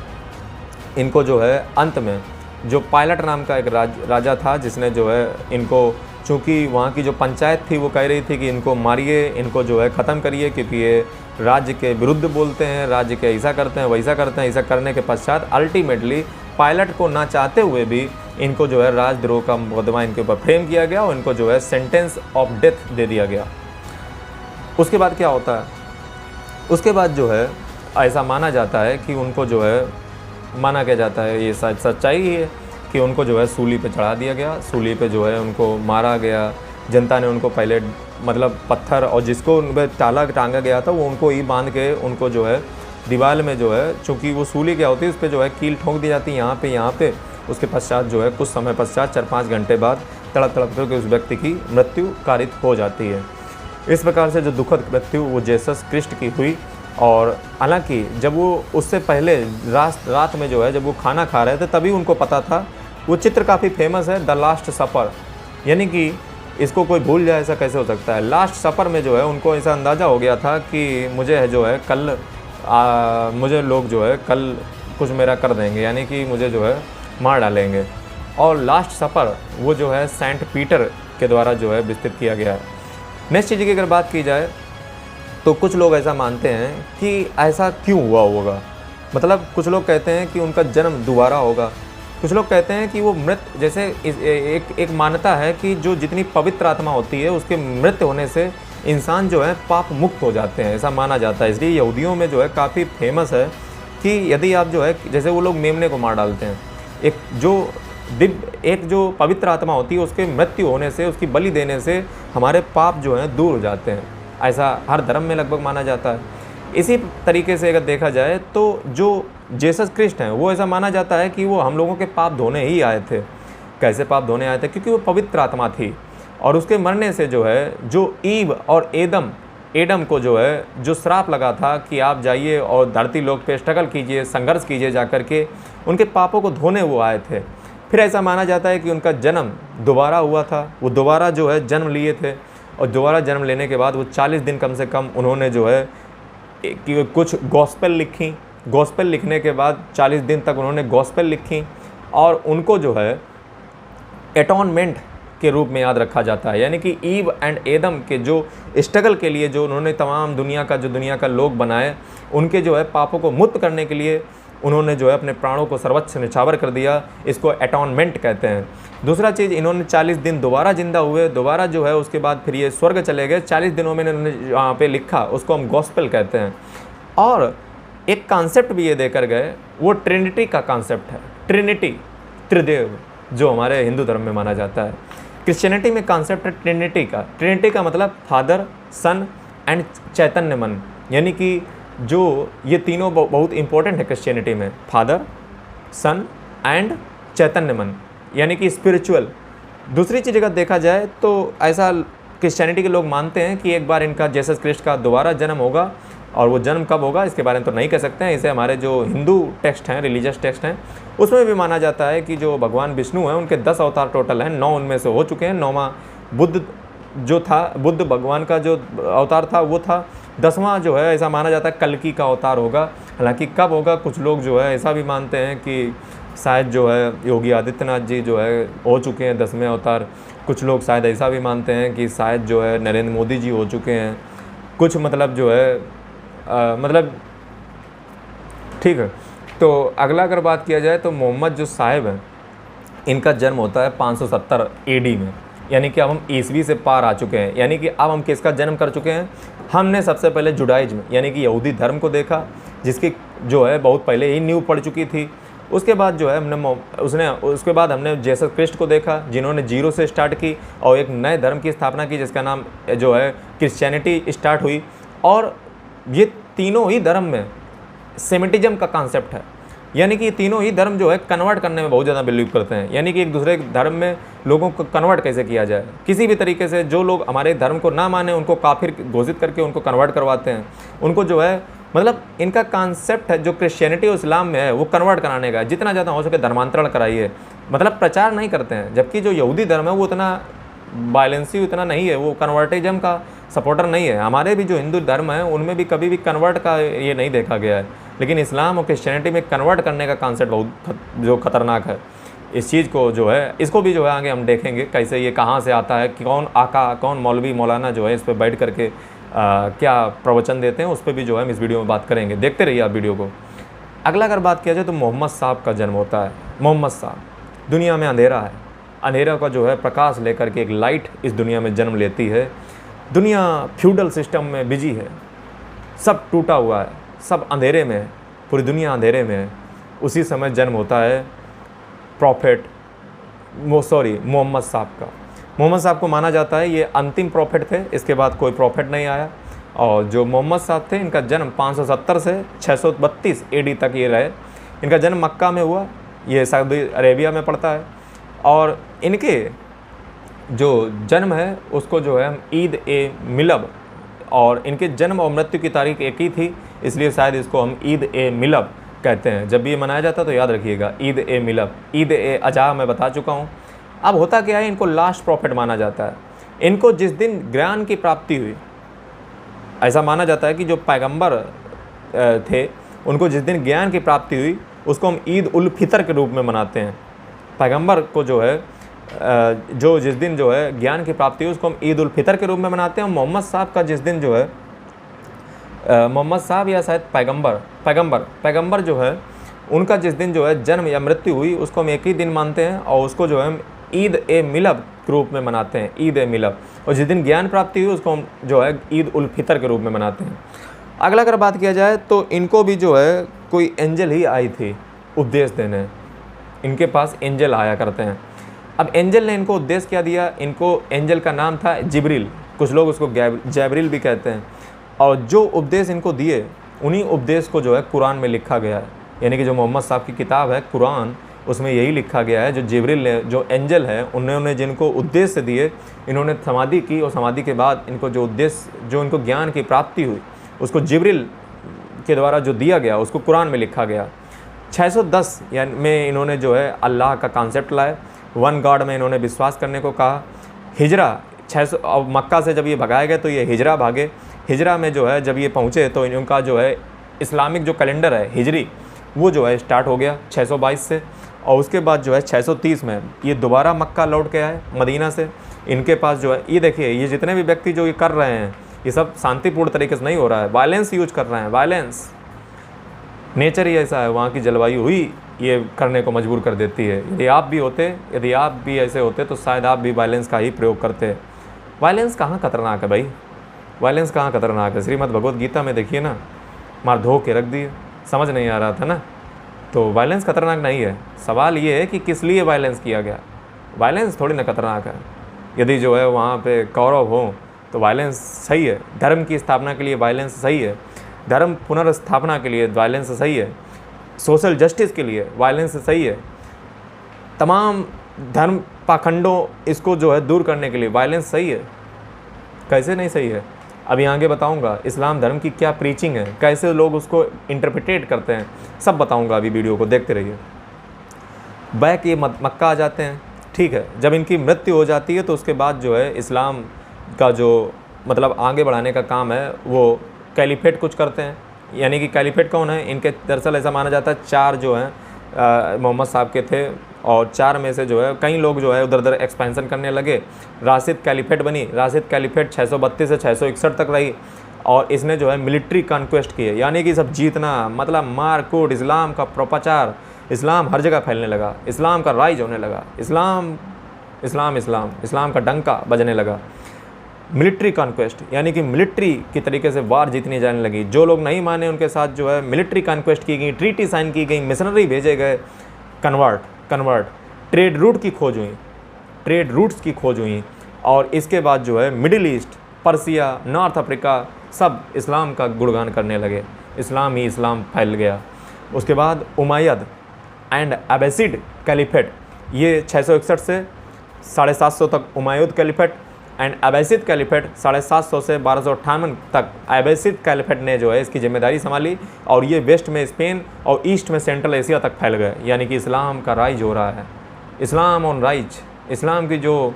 इनको जो है अंत में जो पायलट नाम का एक राजा था, जिसने जो है इनको, चूँकि वहाँ की जो पंचायत थी वो कह रही थी कि इनको मारिए, इनको जो है ख़त्म करिए, क्योंकि ये राज्य के विरुद्ध बोलते हैं, राज्य के ऐसा करते हैं वैसा करते हैं। ऐसा करने के पश्चात अल्टीमेटली पायलट को ना चाहते हुए भी इनको जो है राजद्रोह का मुकदमा इनके ऊपर फ्रेम किया गया, और इनको जो है सेंटेंस ऑफ डेथ दे दिया गया। उसके बाद क्या होता है, उसके बाद जो है ऐसा माना जाता है कि उनको जो है माना क्या जाता है, ये शायद सच्चाई ही है कि उनको जो है सूली पे चढ़ा दिया गया। सूली पे जो है उनको मारा गया। जनता ने उनको पहले मतलब पत्थर, और जिसको उन पर ताला टांगा गया था वो उनको ही बांध के उनको जो है दीवार में जो है, चूँकि वो सूली क्या होती है उस पर जो है कील ठोंक दी जाती है यहाँ पे। उसके पश्चात जो है कुछ समय पश्चात 4-5 घंटे बाद तड़प करके उस व्यक्ति की मृत्यु कारित हो जाती है। इस प्रकार से जो दुखद मृत्यु वो जीसस क्रिस्ट की हुई। और हालांकि जब वो उससे पहले रात में जो है जब वो खाना खा रहे थे तभी उनको पता था वो चित्र काफ़ी फेमस है, द लास्ट सफ़र, यानी कि इसको कोई भूल जाए ऐसा कैसे हो सकता है। लास्ट सफ़र में जो है उनको ऐसा अंदाज़ा हो गया था कि मुझे जो है कल मुझे लोग जो है कल कुछ मेरा कर देंगे, यानी कि मुझे जो है मार डालेंगे। और लास्ट सफ़र वो जो है सेंट पीटर के द्वारा जो है विस्तृत किया गया है। नेक्स्ट चीज़ की अगर बात की जाए तो कुछ लोग ऐसा मानते हैं कि ऐसा क्यों हुआ होगा, मतलब कुछ लोग कहते हैं कि उनका जन्म दोबारा होगा, कुछ लोग कहते हैं कि वो मृत, जैसे एक मान्यता है कि जो जितनी पवित्र आत्मा होती है उसके मृत होने से इंसान जो है पाप मुक्त हो जाते हैं, ऐसा माना जाता है। इसलिए यहूदियों में जो है काफ़ी फेमस है कि यदि आप जो है, जैसे वो लोग मेमने को मार डालते हैं, एक जो पवित्र आत्मा होती है उसके मृत्यु होने से, उसकी बलि देने से हमारे पाप जो हैं दूर हो जाते हैं, ऐसा हर धर्म में लगभग माना जाता है। इसी तरीके से अगर देखा जाए तो जो जीसस क्रिस्ट हैं वो ऐसा माना जाता है कि वो हम लोगों के पाप धोने ही आए थे। कैसे पाप धोने आए थे? क्योंकि वो पवित्र आत्मा थी और उसके मरने से जो है जो ईव और एडम को जो है जो श्राप लगा था कि आप जाइए और धरती लोक पे स्ट्रगल कीजिए, संघर्ष कीजिए जाकर के, उनके पापों को धोने वो आए थे। फिर ऐसा माना जाता है कि उनका जन्म दोबारा हुआ था, वो दोबारा जो है जन्म लिए थे और दोबारा जन्म लेने के बाद वो 40 दिन कम से कम उन्होंने जो है कि कुछ गॉस्पेल लिखी। गॉस्पेल लिखने के बाद 40 दिन तक उन्होंने गॉस्पेल लिखी और उनको जो है एटॉनमेंट के रूप में याद रखा जाता है, यानी कि ईव एंड एडम के जो स्ट्रगल के लिए जो उन्होंने तमाम दुनिया का लोग बनाए, उनके जो है पापों को मुक्त करने के लिए उन्होंने जो है अपने प्राणों को सर्वोच्च निछावर कर दिया, इसको एटॉनमेंट कहते हैं। दूसरा चीज़, इन्होंने 40 दिन दोबारा जिंदा हुए, दोबारा जो है उसके बाद फिर ये स्वर्ग चले गए। 40 दिनों में इन्होंने यहाँ पे लिखा, उसको हम गॉस्पेल कहते हैं। और एक कॉन्सेप्ट भी ये देकर गए, वो ट्रिनिटी का कॉन्सेप्ट है। ट्रिनिटी, त्रिदेव, जो हमारे हिंदू धर्म में माना जाता है। क्रिश्चियनिटी में कॉन्सेप्ट है ट्रिनिटी का। ट्रिनिटी का मतलब फादर, सन एंड चैतन्य मन, यानी कि जो ये तीनों बहुत इंपॉर्टेंट है क्रिश्चियनिटी में, फादर, सन एंड चैतन्य मन, यानी कि स्पिरिचुअल। दूसरी चीज़ अगर देखा जाए तो ऐसा क्रिश्चियनिटी के लोग मानते हैं कि एक बार इनका जीसस क्रिस्ट का दोबारा जन्म होगा, और वो जन्म कब होगा इसके बारे में तो नहीं कह सकते हैं। इसे हमारे जो हिंदू टेक्स्ट हैं, रिलीजियस टेक्स्ट हैं, उसमें भी माना जाता है कि जो भगवान विष्णु हैं उनके 10 अवतार टोटल हैं, 9 उनमें से हो चुके हैं। 9वां बुद्ध जो था, बुद्ध भगवान का जो अवतार था वो था। 10वां जो है ऐसा माना जाता है कल्कि का अवतार होगा। हालांकि कब होगा, कुछ लोग जो है ऐसा भी मानते हैं कि शायद जो है योगी आदित्यनाथ जी जो है हो चुके हैं 10वें अवतार। कुछ लोग शायद ऐसा भी मानते हैं कि शायद जो है नरेंद्र मोदी जी हो चुके हैं। कुछ मतलब जो है मतलब ठीक है। तो अगला अगर बात किया जाए तो मोहम्मद जो साहिब हैं, इनका जन्म होता है 570 AD में, यानी कि अब हम ईसवी से पार आ चुके हैं। यानी कि अब हम किसका जन्म कर चुके हैं? हमने सबसे पहले जुडाइज्म यानी कि यहूदी धर्म को देखा, जिसकी जो है बहुत पहले ही नींव पड़ चुकी थी। उसके बाद जो है उसके बाद हमने जीसस क्रिस्ट को देखा, जिन्होंने 0 से स्टार्ट की और एक नए धर्म की स्थापना की, जिसका नाम जो है क्रिश्चियनिटी स्टार्ट हुई। और ये तीनों ही धर्म में सेमिटिज्म का कॉन्सेप्ट है, यानी कि तीनों ही धर्म जो है कन्वर्ट करने में बहुत ज़्यादा बिलीव करते हैं, यानी कि एक दूसरे धर्म में लोगों को कन्वर्ट कैसे किया जाए। किसी भी तरीके से जो लोग हमारे धर्म को ना माने उनको काफिर घोषित करके उनको कन्वर्ट करवाते हैं। उनको जो है मतलब इनका कॉन्सेप्ट है जो क्रिश्चियनिटी और इस्लाम में है वो कन्वर्ट कराने का, जितना ज़्यादा हो सके धर्मांतरण कराइए, मतलब प्रचार नहीं करते हैं। जबकि जो यहूदी धर्म है वो उतना वायलेंसी उतना नहीं है, वो कन्वर्टिज्म का सपोर्टर नहीं है। हमारे भी जो हिंदू धर्म है उनमें भी कभी भी कन्वर्ट का ये नहीं देखा गया है, लेकिन इस्लाम और क्रिश्चियनिटी में कन्वर्ट करने का कॉन्सेप्ट बहुत जो खतरनाक है। इस चीज़ को जो है इसको भी जो है आगे हम देखेंगे कैसे ये कहाँ से आता है, कि कौन आका कौन मौलवी मौलाना जो है इस पर बैठ करके क्या प्रवचन देते हैं, उस पर भी जो है हम इस वीडियो में बात करेंगे। देखते रहिए आप वीडियो को। अगला अगर बात किया जाए तो मोहम्मद साहब का जन्म होता है। मोहम्मद साहब, दुनिया में अंधेरा है, अंधेरा का जो है प्रकाश लेकर के एक लाइट इस दुनिया में जन्म लेती है। दुनिया फ्यूडल सिस्टम में बिजी है, सब टूटा हुआ है, सब अंधेरे में है, पूरी दुनिया अंधेरे में है। उसी समय जन्म होता है मोहम्मद साहब का। मोहम्मद साहब को माना जाता है ये अंतिम प्रॉफिट थे, इसके बाद कोई प्रॉफिट नहीं आया। और जो मोहम्मद साहब थे इनका जन्म 570 से 632 AD तक ये रहे। इनका जन्म मक्का में हुआ, ये सऊदी अरेबिया में पड़ता है। और इनके जो जन्म है उसको जो है हम ईद ए मिलब, और इनके जन्म और मृत्यु की तारीख एक ही थी, इसलिए शायद इसको हम ईद ए मिलब कहते हैं। जब भी ये मनाया जाता है तो याद रखिएगा, ईद ए मिलब, ईद ए अज़हा मैं बता चुका हूँ। अब होता क्या है, इनको लास्ट प्रॉफिट माना जाता है। इनको जिस दिन ज्ञान की प्राप्ति हुई, ऐसा माना जाता है कि जो पैगंबर थे उनको जिस दिन ज्ञान की प्राप्ति हुई उसको हम ईद उल फितर के रूप में मनाते हैं। पैगंबर को जो है जो जिस दिन जो है ज्ञान की प्राप्ति हुई उसको हम ईद उल फितर के रूप में मनाते हैं। मोहम्मद साहब का जिस दिन जो है मोहम्मद साहब या शायद पैगंबर जो है उनका जिस दिन जो है जन्म या मृत्यु हुई उसको हम एक ही दिन मानते हैं और उसको जो है हम ईद ए मिलब के रूप में मनाते हैं, ईद ए मिलब। और जिस दिन ज्ञान प्राप्ति हुई उसको हम जो है ईद उल फितर के रूप में मनाते हैं। अगला अगर बात किया जाए तो इनको भी जो है कोई एंजल ही आई थी उपदेश देने, इनके पास एंजल आया करते हैं। अब एंजल ने इनको उपदेश क्या दिया, इनको एंजल का नाम था जिब्रील, कुछ लोग उसको जैब्रील भी कहते हैं। और जो उपदेश इनको दिए उन्हीं उपदेश को जो है कुरान में लिखा गया है, यानी कि जो मोहम्मद साहब की किताब है कुरान, उसमें यही लिखा गया है। जो जिब्रील ने, जो एंजल है, उन्होंने जिनको उद्देश्य दिए, इन्होंने समाधि की और समाधि के बाद इनको जो उद्देश्य, जो इनको ज्ञान की प्राप्ति हुई उसको जिब्रील के द्वारा जो दिया गया उसको कुरान में लिखा गया। 610 यानी में इन्होंने जो है अल्लाह का कॉन्सेप्ट लाए, वन गॉड में इन्होंने विश्वास करने को कहा। हिजरा 600 और मक्का से जब ये भगाए गए तो ये हिजरा भागे। हिजरा में जो है जब ये पहुँचे तो इनका जो है इस्लामिक जो कैलेंडर है हिजरी वो जो है स्टार्ट हो गया 622 से। और उसके बाद जो है 630 में ये दोबारा मक्का लौट के आए मदीना से। इनके पास जो है ये देखिए, ये जितने भी व्यक्ति जो ये कर रहे हैं ये सब शांतिपूर्ण तरीके से नहीं हो रहा है, वायलेंस यूज कर रहे हैं, वायलेंस। नेचर ही ऐसा है, वहाँ की जलवायु हुई ये करने को मजबूर कर देती है। यदि आप भी ऐसे होते तो शायद आप भी वायलेंस का ही प्रयोग करते। वायलेंस कहाँ खतरनाक है भाई, वायलेंस कहाँ खतरनाक है? श्रीमद् भगवत गीता में देखिए ना, मार धो के रख दिए, समझ नहीं आ रहा था ना। तो वायलेंस खतरनाक नहीं है, सवाल ये है कि किस लिए वायलेंस किया गया। वायलेंस थोड़ी ना खतरनाक है। यदि जो है वहाँ पे कौरव हो तो वायलेंस सही है, धर्म की स्थापना के लिए वायलेंस सही है, धर्म पुनर्स्थापना के लिए वायलेंस सही है, सोशल जस्टिस के लिए वायलेंस सही है, तमाम धर्म पाखंडों इसको जो है दूर करने के लिए वायलेंस सही है। कैसे नहीं सही है, अभी आगे बताऊंगा। इस्लाम धर्म की क्या प्रीचिंग है, कैसे लोग उसको इंटरप्रिटेट करते हैं, सब बताऊंगा। अभी वीडियो को देखते रहिए। बैक ये मक्का आ जाते हैं, ठीक है। जब इनकी मृत्यु हो जाती है तो उसके बाद जो है इस्लाम का जो मतलब आगे बढ़ाने का काम है वो कैलिफेट कुछ करते हैं। यानी कि कैलिफेट कौन है, इनके दरअसल ऐसा माना जाता है 4 जो हैं मोहम्मद साहब के थे और 4 में से जो है कई लोग जो है उधर उधर एक्सपेंशन करने लगे। राशिद कैलिफेट बनी, राशिद कैलिफेट 632 से 661 तक रही और इसने जो है मिलिट्री कॉन्क्वेस्ट किए, यानी कि सब जीतना, मतलब मार कूट, इस्लाम का प्रचार, इस्लाम हर जगह फैलने लगा, इस्लाम का राइज होने लगा, इस्लाम इस्लाम इस्लाम इस्लाम का डंका बजने लगा। मिलिट्री कॉन्क्वेस्ट यानी कि मिलिट्री की तरीके से वार जीतनी जाने लगी। जो लोग नहीं माने उनके साथ जो है मिलिट्री कॉन्क्वेस्ट की गई, ट्रीटी साइन की गई, मिशनरी भेजे गए, कन्वर्ट ट्रेड रूट की खोज हुई, ट्रेड रूट्स की खोज हुई। और इसके बाद जो है middle east, Persia, north Africa सब इस्लाम का गुणगान करने लगे, इस्लाम ही इस्लाम फैल गया। उसके बाद उमैयद एंड अब्बासिड कैलिफेट, ये 661 से 750 तक Umayyad caliphate and Abbasid caliphate 750 से 1258 तक अब्बासिद कैलिफेट ने जो है इसकी जिम्मेदारी संभाली। और ये वेस्ट में स्पेन और ईस्ट में सेंट्रल एशिया तक फैल गए, यानी कि इस्लाम का राइज हो रहा है, इस्लाम ऑन राइज। इस्लाम की जो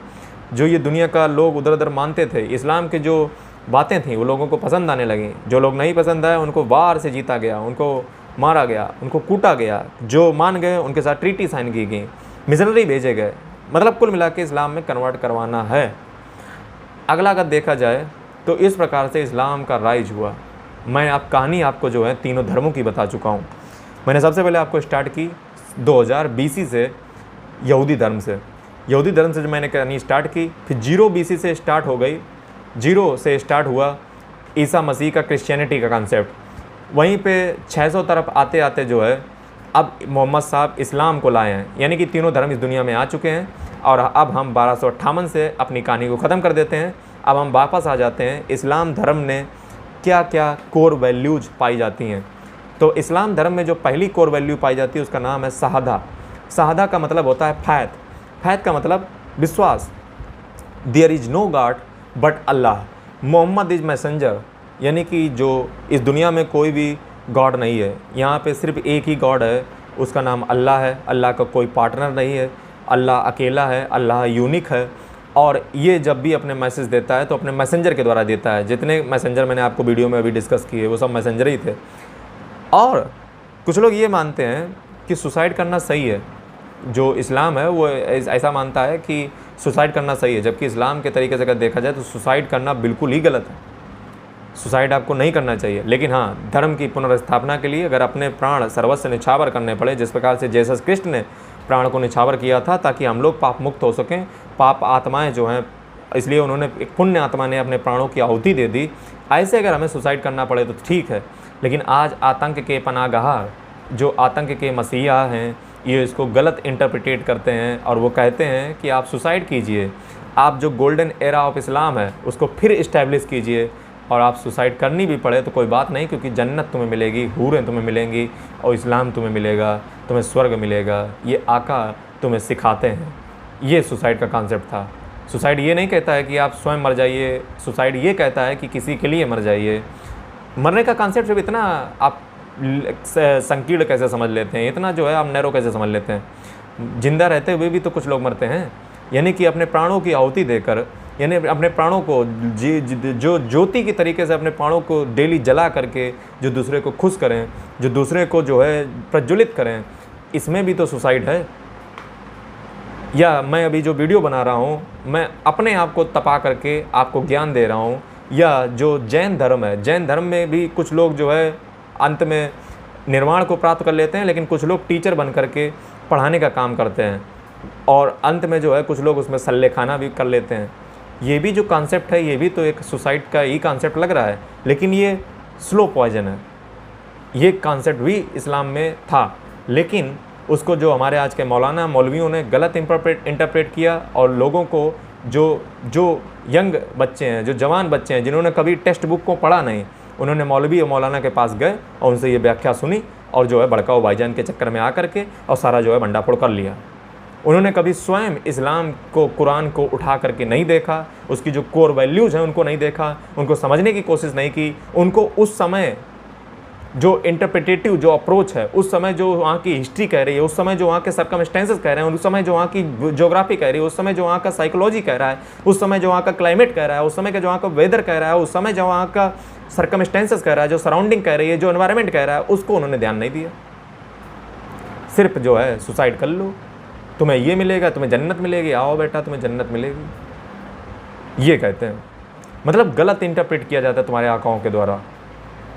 ये दुनिया का लोग उधर उधर मानते थे, इस्लाम की जो बातें थी वो लोगों को पसंद आने लगी। जो लोग नहीं पसंद आए उनको वार से जीता गया, उनको मारा गया, उनको कूटा गया। जो मान गए उनके साथ ट्रीटी साइन की गई, मिशनरी भेजे गए। मतलब कुल मिला के इस्लाम में कन्वर्ट करवाना है। अगला अगर देखा जाए तो इस प्रकार से इस्लाम का राइज हुआ। मैं कहानी आपको जो है तीनों धर्मों की बता चुका हूँ। मैंने सबसे पहले आपको स्टार्ट की 2000 BC से यहूदी धर्म से। यहूदी धर्म से जो मैंने कहानी स्टार्ट की, फिर 0 BC से स्टार्ट हो गई, 0 से स्टार्ट हुआ ईसा मसीह का क्रिश्चियनिटी का कॉन्सेप्ट। वहीं पे 600 तरफ आते आते जो है अब मोहम्मद साहब इस्लाम को लाए हैं, यानी कि तीनों धर्म इस दुनिया में आ चुके हैं। और अब हम 1258 से अपनी कहानी को ख़त्म कर देते हैं। अब हम वापस आ जाते हैं इस्लाम धर्म ने क्या क्या कोर वैल्यूज पाई जाती हैं। तो इस्लाम धर्म में जो पहली कोर वैल्यू पाई जाती है उसका नाम है शहादा। शहादा का मतलब होता है फैथ, फैथ का मतलब विश्वास। There is no god but Allah, Muhammad is messenger, यानी कि जो इस दुनिया में कोई भी गॉड नहीं है। यहाँ पे सिर्फ एक ही गॉड है, उसका नाम अल्लाह है। अल्लाह का कोई पार्टनर नहीं है, अल्लाह अकेला है, अल्लाह यूनिक है। और ये जब भी अपने मैसेज देता है तो अपने मैसेंजर के द्वारा देता है। जितने मैसेंजर मैंने आपको वीडियो में अभी डिस्कस किए वो सब मैसेंजर ही थे। और कुछ लोग ये मानते हैं कि सुसाइड करना सही है। जो इस्लाम है वो ऐसा मानता है कि सुसाइड करना सही है, जबकि इस्लाम के तरीके से अगर देखा जाए तो सुसाइड करना बिल्कुल ही गलत है। सुसाइड आपको नहीं करना चाहिए। लेकिन हाँ, धर्म की पुनर्स्थापना के लिए अगर अपने प्राण सर्वस्व निछावर करने पड़े, जिस प्रकार से जीसस क्रिस्ट ने प्राण को निछावर किया था ताकि हम लोग पाप मुक्त हो सकें, पाप आत्माएं जो हैं, इसलिए उन्होंने एक पुण्य आत्मा ने अपने प्राणों की आहुति दे दी। ऐसे अगर हमें सुसाइड करना पड़े तो ठीक है। लेकिन आज आतंक के पनाहगाह, जो आतंक के मसीहा हैं, ये इसको गलत इंटरप्रिटेट करते हैं और वो कहते हैं कि आप सुसाइड कीजिए, आप जो गोल्डन एरा ऑफ इस्लाम है उसको फिर इस्टेब्लिश कीजिए, और आप सुसाइड करनी भी पड़े तो कोई बात नहीं, क्योंकि जन्नत तुम्हें मिलेगी, हूरें तुम्हें मिलेंगी और इस्लाम तुम्हें मिलेगा, तुम्हें स्वर्ग मिलेगा। ये आका तुम्हें सिखाते हैं। ये सुसाइड का कॉन्सेप्ट था। सुसाइड ये नहीं कहता है कि आप स्वयं मर जाइए, सुसाइड ये कहता है कि किसी के लिए मर जाइए। मरने का कॉन्सेप्ट जब इतना आप संकीर्ण कैसे समझ लेते हैं, इतना जो है आप नैरो कैसे समझ लेते हैं। जिंदा रहते हुए भी तो कुछ लोग मरते हैं, यानी कि अपने प्राणों की आहुति देकर, यानी अपने प्राणों को जो ज्योति की तरीके से अपने प्राणों को डेली जला करके जो दूसरे को खुश करें, जो दूसरे को जो है प्रज्वलित करें, इसमें भी तो सुसाइड है। या मैं अभी जो वीडियो बना रहा हूँ, मैं अपने आप को तपा करके आपको ज्ञान दे रहा हूँ। या जो जैन धर्म है, जैन धर्म में भी कुछ लोग जो है अंत में निर्वाण को प्राप्त कर लेते हैं, लेकिन कुछ लोग टीचर बन करके पढ़ाने का काम करते हैं, और अंत में जो है कुछ लोग उसमें सल्ले खाना भी कर लेते हैं। ये भी जो कॉन्सेप्ट है, ये भी तो एक सुसाइड का ही कॉन्सेप्ट लग रहा है, लेकिन ये स्लो पॉइजन है। ये कॉन्सेप्ट भी इस्लाम में था, लेकिन उसको जो हमारे आज के मौलाना मौलवियों ने गलत इंटरप्रेट किया, और लोगों को जो यंग बच्चे हैं, जो जवान बच्चे हैं, जिन्होंने कभी टेक्स्ट बुक को पढ़ा नहीं, उन्होंने मौलवी और मौलाना के पास गए और उनसे ये व्याख्या सुनी, और जो है भड़काऊ भाईजान के चक्कर में आकर के और सारा जो है भंडाफोड़ कर लिया। उन्होंने कभी स्वयं इस्लाम को, कुरान को उठा करके नहीं देखा, उसकी जो कोर वैल्यूज़ हैं उनको नहीं देखा, उनको समझने की कोशिश नहीं की। उनको उस समय जो इंटरप्रिटेटिव जो अप्रोच है, उस समय जो वहाँ की हिस्ट्री कह रही है, उस समय जो वहाँ के सर्कमस्टेंसेस कह रहे हैं, उस समय जो वहाँ की ज्योग्राफी कह रही है, उस समय जो वहाँ का साइकोलॉजी कह रहा है, उस समय जो वहाँ का क्लाइमेट कह रहा है, उस समय का जो वहाँ का वेदर कह रहा है, उस समय जो वहाँ का सर्कमस्टेंसेस कह रहा है, जो सराउंडिंग कह रही है, जो एनवायरनमेंट कह रहा है, उसको उन्होंने ध्यान नहीं दिया। सिर्फ जो है सुसाइड कर लो, तुम्हें ये मिलेगा, तुम्हें जन्नत मिलेगी, आओ बेटा तुम्हें जन्नत मिलेगी, ये कहते हैं। मतलब गलत इंटरप्रेट किया जाता है तुम्हारे आकाओं के द्वारा।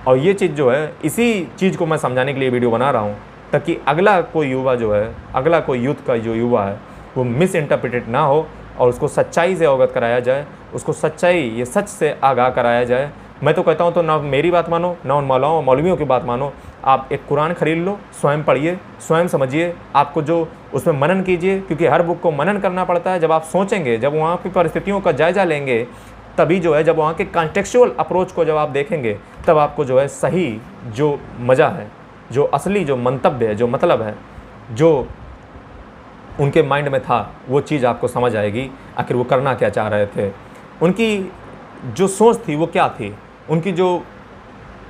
और ये चीज़ जो है, इसी चीज़ को मैं समझाने के लिए वीडियो बना रहा हूँ, ताकि अगला कोई युवा जो है, अगला कोई यूथ का जो युवा है, वो मिस इंटरप्रेटेड ना हो और उसको सच्चाई से अवगत कराया जाए, उसको सच्चाई, ये सच से आगाह कराया जाए। मैं तो कहता हूँ, तो ना मेरी बात मानो, ना उन मौलाओं मौलवियों की बात मानो। आप एक कुरान खरीद लो, स्वयं पढ़िए, स्वयं समझिए, आपको जो उसमें मनन कीजिए, क्योंकि हर बुक को मनन करना पड़ता है। जब आप सोचेंगे, जब वहाँ की परिस्थितियों का जायज़ा लेंगे, तभी जो है, जब वहाँ के कॉन्टेक्चुअल अप्रोच को जब आप देखेंगे, तब आपको जो है सही जो मज़ा है, जो असली जो मंतव्य है, जो मतलब है, जो उनके माइंड में था, वो चीज़ आपको समझ आएगी। आखिर वो करना क्या चाह रहे थे, उनकी जो सोच थी वो क्या थी, उनकी जो,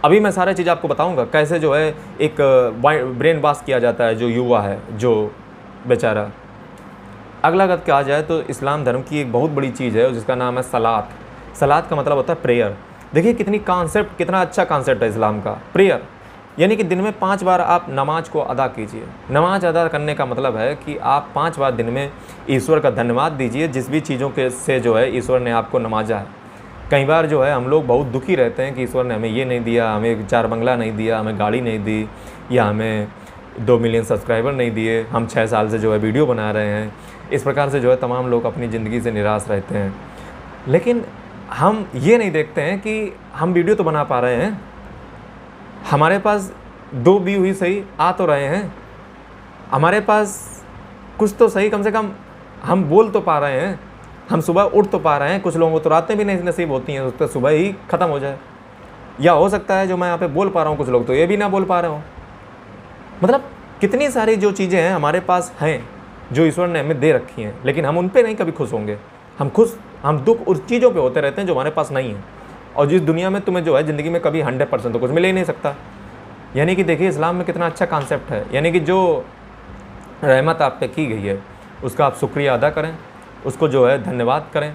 अभी मैं सारी चीज़ आपको बताऊंगा कैसे जो है एक ब्रेन वॉश किया जाता है जो युवा है, जो बेचारा। अगला अगर कहा जाए तो इस्लाम धर्म की एक बहुत बड़ी चीज़ है जिसका नाम है सलात। सलात का मतलब होता है प्रेयर। देखिए कितनी कॉन्सेप्ट, कितना अच्छा कॉन्सेप्ट है इस्लाम का, प्रेयर। यानी कि दिन में 5 बार आप नमाज को अदा कीजिए। नमाज अदा करने का मतलब है कि आप 5 बार दिन में ईश्वर का धन्यवाद दीजिए, जिस भी चीज़ों के से जो है ईश्वर ने आपको नवाजा है। कई बार जो है हम लोग बहुत दुखी रहते हैं कि ईश्वर ने हमें ये नहीं दिया, हमें 4 बंगला नहीं दिया, हमें गाड़ी नहीं दी, या हमें 2 मिलियन सब्सक्राइबर नहीं दिए, हम 6 साल से जो है वीडियो बना रहे हैं। इस प्रकार से जो है तमाम लोग अपनी ज़िंदगी से निराश रहते हैं। लेकिन हम ये नहीं देखते हैं कि हम वीडियो तो बना पा रहे हैं, हमारे पास 2 व्यू ही सही आ तो रहे हैं, हमारे पास कुछ तो सही, कम से कम हम बोल तो पा रहे हैं, हम सुबह उठ तो पा रहे हैं। कुछ लोगों को तो रातें भी नहीं नसीब होती हैं, उससे सुबह ही ख़त्म हो जाए। या हो सकता है जो मैं यहाँ पे बोल पा रहा हूँ, कुछ लोग तो ये भी ना बोल पा रहे हो। मतलब कितनी सारी जो चीज़ें हैं हमारे पास हैं, जो ईश्वर ने हमें दे रखी हैं, लेकिन हम उन पर नहीं कभी खुश होंगे। हम दुख उस चीज़ों पे होते रहते हैं जो हमारे पास नहीं है। और जिस दुनिया में तुम्हें जो है ज़िंदगी में कभी 100% तो कुछ मिल ही नहीं सकता। यानी कि देखिए इस्लाम में कितना अच्छा कॉन्सेप्ट है, यानी कि जो रहमत आप पे की गई है उसका आप शुक्रिया अदा करें, उसको जो है धन्यवाद करें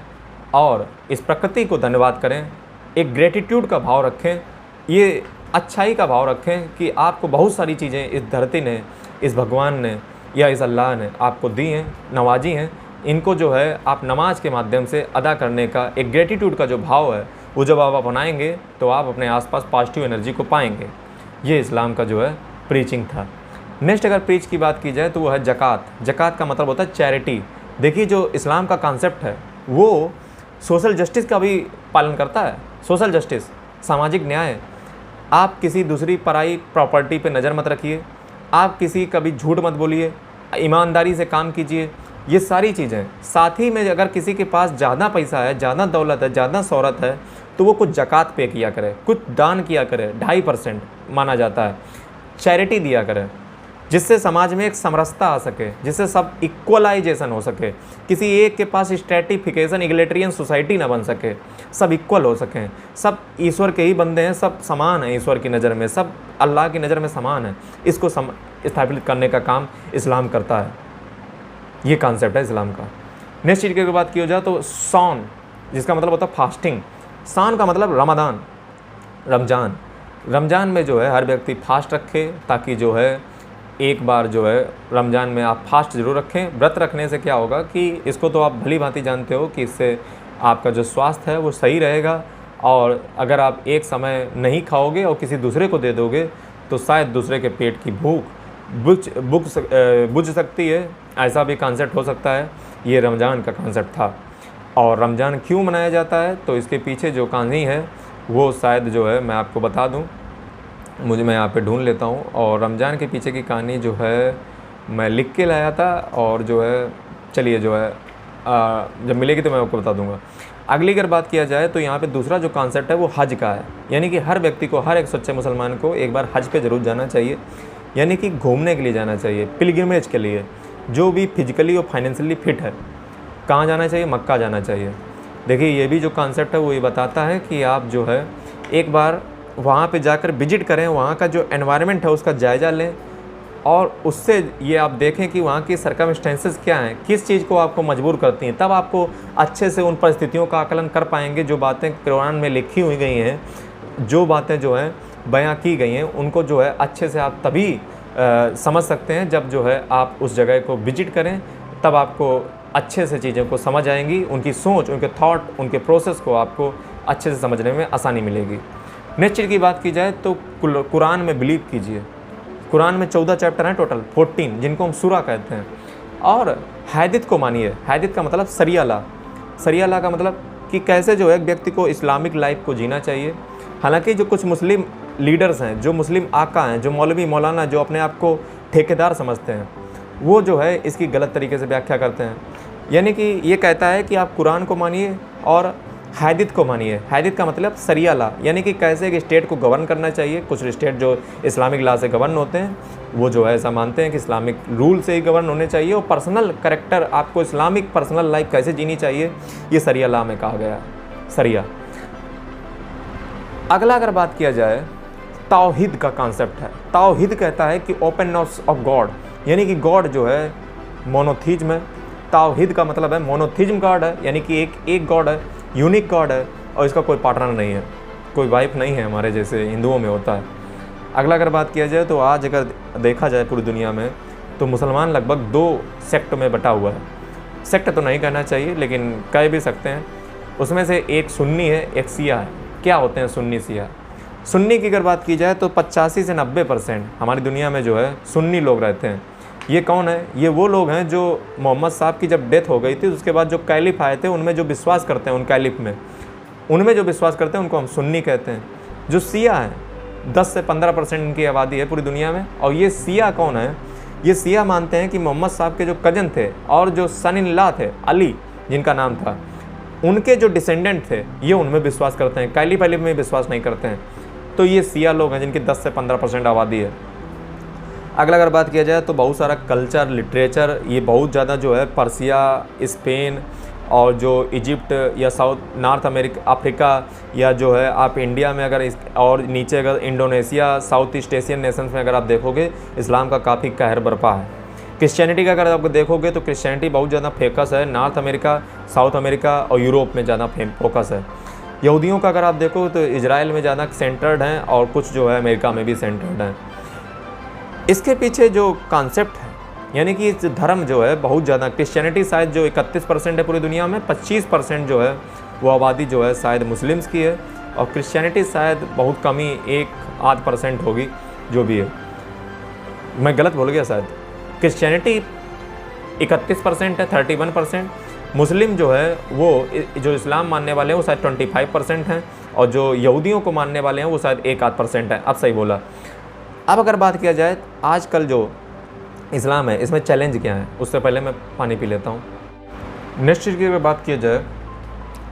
और इस प्रकृति को धन्यवाद करें, एक ग्रेटिट्यूड का भाव रखें, ये अच्छाई का भाव रखें कि आपको बहुत सारी चीज़ें इस धरती ने, इस भगवान ने या इस अल्लाह ने आपको दी हैं, नवाजी हैं। इनको जो है आप नमाज के माध्यम से अदा करने का एक ग्रेटिट्यूड का जो भाव है वो जब आप अपनाएंगे तो आप अपने आसपास पॉजिटिव एनर्जी को पाएंगे। ये इस्लाम का जो है प्रीचिंग था। नेक्स्ट अगर प्रीच की बात की जाए तो वो है ज़कात। ज़कात का मतलब होता है चैरिटी। देखिए जो इस्लाम का कॉन्सेप्ट है वो सोशल जस्टिस का भी पालन करता है। सोशल जस्टिस, सामाजिक न्याय। आप किसी दूसरी पराई प्रॉपर्टी पे नज़र मत रखिए, आप किसी कभी झूठ मत बोलिए, ईमानदारी से काम कीजिए, ये सारी चीज़ें। साथ ही में अगर किसी के पास ज़्यादा पैसा है, ज़्यादा दौलत है, ज़्यादा शोहरत है तो वो कुछ ज़कात पे किया करे, कुछ दान किया करे, 2.5% माना जाता है, चैरिटी दिया करे, जिससे समाज में एक समरसता आ सके, जिससे सब इक्वलाइजेशन हो सके, किसी एक के पास स्ट्रेटिफिकेशन इगलिटरियन सोसाइटी ना बन सके, सब इक्वल हो सकें, सब ईश्वर के ही बंदे हैं, सब समान हैं ईश्वर की नज़र में, सब अल्लाह की नज़र में समान है। इसको स्थापित करने का काम इस्लाम करता है। ये कॉन्सेप्ट है इस्लाम का। नेक्स्ट चीज़ की अगर बात की जाए तो सौन, जिसका मतलब होता है फास्टिंग। सौन का मतलब रमज़ान, रमज़ान में जो है हर व्यक्ति फास्ट रखे, ताकि जो है एक बार जो है रमज़ान में आप फास्ट ज़रूर रखें। व्रत रखने से क्या होगा कि इसको तो आप भली भांति जानते हो कि इससे आपका जो स्वास्थ्य है वो सही रहेगा, और अगर आप एक समय नहीं खाओगे और किसी दूसरे को दे दोगे तो शायद दूसरे के पेट की भूख बुझ सकती है। ऐसा भी कॉन्सेप्ट हो सकता है। ये रमज़ान का कॉन्सेप्ट था। और रमज़ान क्यों मनाया जाता है तो इसके पीछे जो कहानी है वो शायद जो है मैं आपको बता दूं, मैं यहाँ पे ढूंढ लेता हूँ। और रमज़ान के पीछे की कहानी जो है मैं लिख के लाया था, और जो है चलिए जो है जब मिलेगी तो मैं आपको बता दूंगा। अगली अगर बात किया जाए तो यहाँ पे दूसरा जो कॉन्सेप्ट है वो हज का है। यानी कि हर व्यक्ति को, हर एक सच्चे मुसलमान को एक बार हज पे ज़रूर जाना चाहिए, यानी कि घूमने के लिए जाना चाहिए, पिलग्रिमेज के लिए। जो भी फिजिकली और फाइनेंशियली फिट है, कहाँ जाना चाहिए? मक्का जाना चाहिए। देखिए ये भी जो कॉन्सेप्ट है वो ये बताता है कि आप जो है एक बार वहाँ पे जाकर विजिट करें, वहाँ का जो एनवायरनमेंट है उसका जायज़ा लें, और उससे ये आप देखें कि वहाँ की सर्कमस्टेंसेस क्या हैं, किस चीज़ को आपको मजबूर करती हैं। तब आपको अच्छे से उन परिस्थितियों का आकलन कर पाएंगे। जो बातें कुरान में लिखी हुई गई हैं, जो बातें जो हैं बयां की गई हैं, उनको जो है अच्छे से आप तभी समझ सकते हैं जब जो है आप उस जगह को विजिट करें। तब आपको अच्छे से चीज़ों को समझ आएंगी, उनकी सोच, उनके थॉट, उनके प्रोसेस को आपको अच्छे से समझने में आसानी मिलेगी। नेक्स्ट चीज़ की बात की जाए तो कुरान में बिलीव कीजिए। कुरान में 14 चैप्टर हैं टोटल, 14, जिनको हम सूरा कहते हैं। और हैदित को मानिए। हैदित का मतलब सरिया ला का मतलब कि कैसे जो है एक व्यक्ति को इस्लामिक लाइफ को जीना चाहिए। हालांकि जो कुछ मुस्लिम लीडर्स हैं, जो मुस्लिम आका हैं, जो मौलवी मौलाना जो अपने आप को ठेकेदार समझते हैं, वो जो है इसकी गलत तरीके से व्याख्या करते हैं। यानी कि ये कहता है कि आप कुरान को मानिए और हैदित को मानिए। हैदित का मतलब सरिया ला, यानी कि कैसे एक स्टेट को गवर्न करना चाहिए। कुछ स्टेट जो इस्लामिक ला से गवर्न होते हैं वो जो है ऐसा मानते हैं कि इस्लामिक रूल से ही गवर्न होने चाहिए, और पर्सनल कैरेक्टर, आपको इस्लामिक पर्सनल लाइफ कैसे जीनी चाहिए, ये सरिया ला में कहा गया है। सरिया। अगला अगर बात किया जाए तौहीद का कॉन्सेप्ट है। तौहीद कहता है कि ओपननेस ऑफ गॉड, यानी कि गॉड जो है मोनोथीज्म है। तौहीद का मतलब है मोनोथीज्म गॉड है, यानी कि एक गॉड है, यूनिक गॉड है, और इसका कोई पार्टनर नहीं है, कोई वाइफ नहीं है हमारे जैसे हिंदुओं में होता है। अगला अगर बात किया जाए तो आज अगर देखा जाए पूरी दुनिया में तो मुसलमान लगभग 2 सेक्ट में बटा हुआ है। सेक्ट तो नहीं कहना चाहिए लेकिन कह भी सकते हैं। उसमें से एक सुन्नी है, एक शिया है। क्या होते हैं सुन्नी शिया? सुन्नी की अगर बात की जाए तो 85 से 90% हमारी दुनिया में जो है सुन्नी लोग रहते हैं। ये कौन है? ये वो लोग हैं जो मोहम्मद साहब की जब डेथ हो गई थी उसके बाद जो कैलिफ आए थे उनमें जो विश्वास करते हैं, उन कैलिफ में उनमें जो विश्वास करते हैं उनको हम सुन्नी कहते हैं। जो शिया हैं 10 से 15% इनकी आबादी है पूरी दुनिया में। और ये शिया कौन है? ये शिया मानते हैं कि मोहम्मद साहब के जो कजन थे और जो सन इन लॉ थे, अली जिनका नाम था, उनके जो डिसेंडेंट थे ये उनमें विश्वास करते हैं, कैलिफ अली में विश्वास नहीं करते हैं। तो ये शिया लोग हैं जिनकी 10 से 15% आबादी है। अगला अगर बात किया जाए तो बहुत सारा कल्चर, लिटरेचर, ये बहुत ज़्यादा जो है पर्सिया, स्पेन और जो इजिप्ट या नॉर्थ अफ्रीका या जो है आप इंडिया में अगर और नीचे अगर Indonesia, south east Asian Nations में अगर आप देखोगे, इस्लाम का काफ़ी कहर बरपा है। क्रिश्चियनिटी का अगर आप देखोगे तो क्रिश्चियनिटी बहुत ज़्यादा फेकस है नॉर्थ अमेरिका, साउथ अमेरिका और यूरोप में ज़्यादा फोकस है। यहूदियों का अगर आप देखो तो इजराइल में ज़्यादा सेंटर्ड हैं और कुछ जो है अमेरिका में भी सेंटर्ड हैं। इसके पीछे जो कॉन्सेप्ट है, यानी कि इस धर्म जो है बहुत ज़्यादा, क्रिश्चियनिटी शायद जो 31% है पूरी दुनिया में, 25% जो है वो आबादी जो है शायद मुस्लिम्स की है, और क्रिश्चियनिटी शायद बहुत कम ही 1-8% होगी जो भी है। मैं गलत बोल गया शायद, क्रिश्चियनिटी 31% है, 31%। मुस्लिम जो है वो जो इस्लाम मानने वाले हैं वो शायद 25% हैं, और जो यहूदियों को मानने वाले हैं वो शायद 1-8% है। अब सही बोला। अब अगर बात किया जाए आजकल जो इस्लाम है इसमें चैलेंज क्या है, उससे पहले मैं पानी पी लेता हूँ। नेक्स्ट चीज़ की अगर बात किया जाए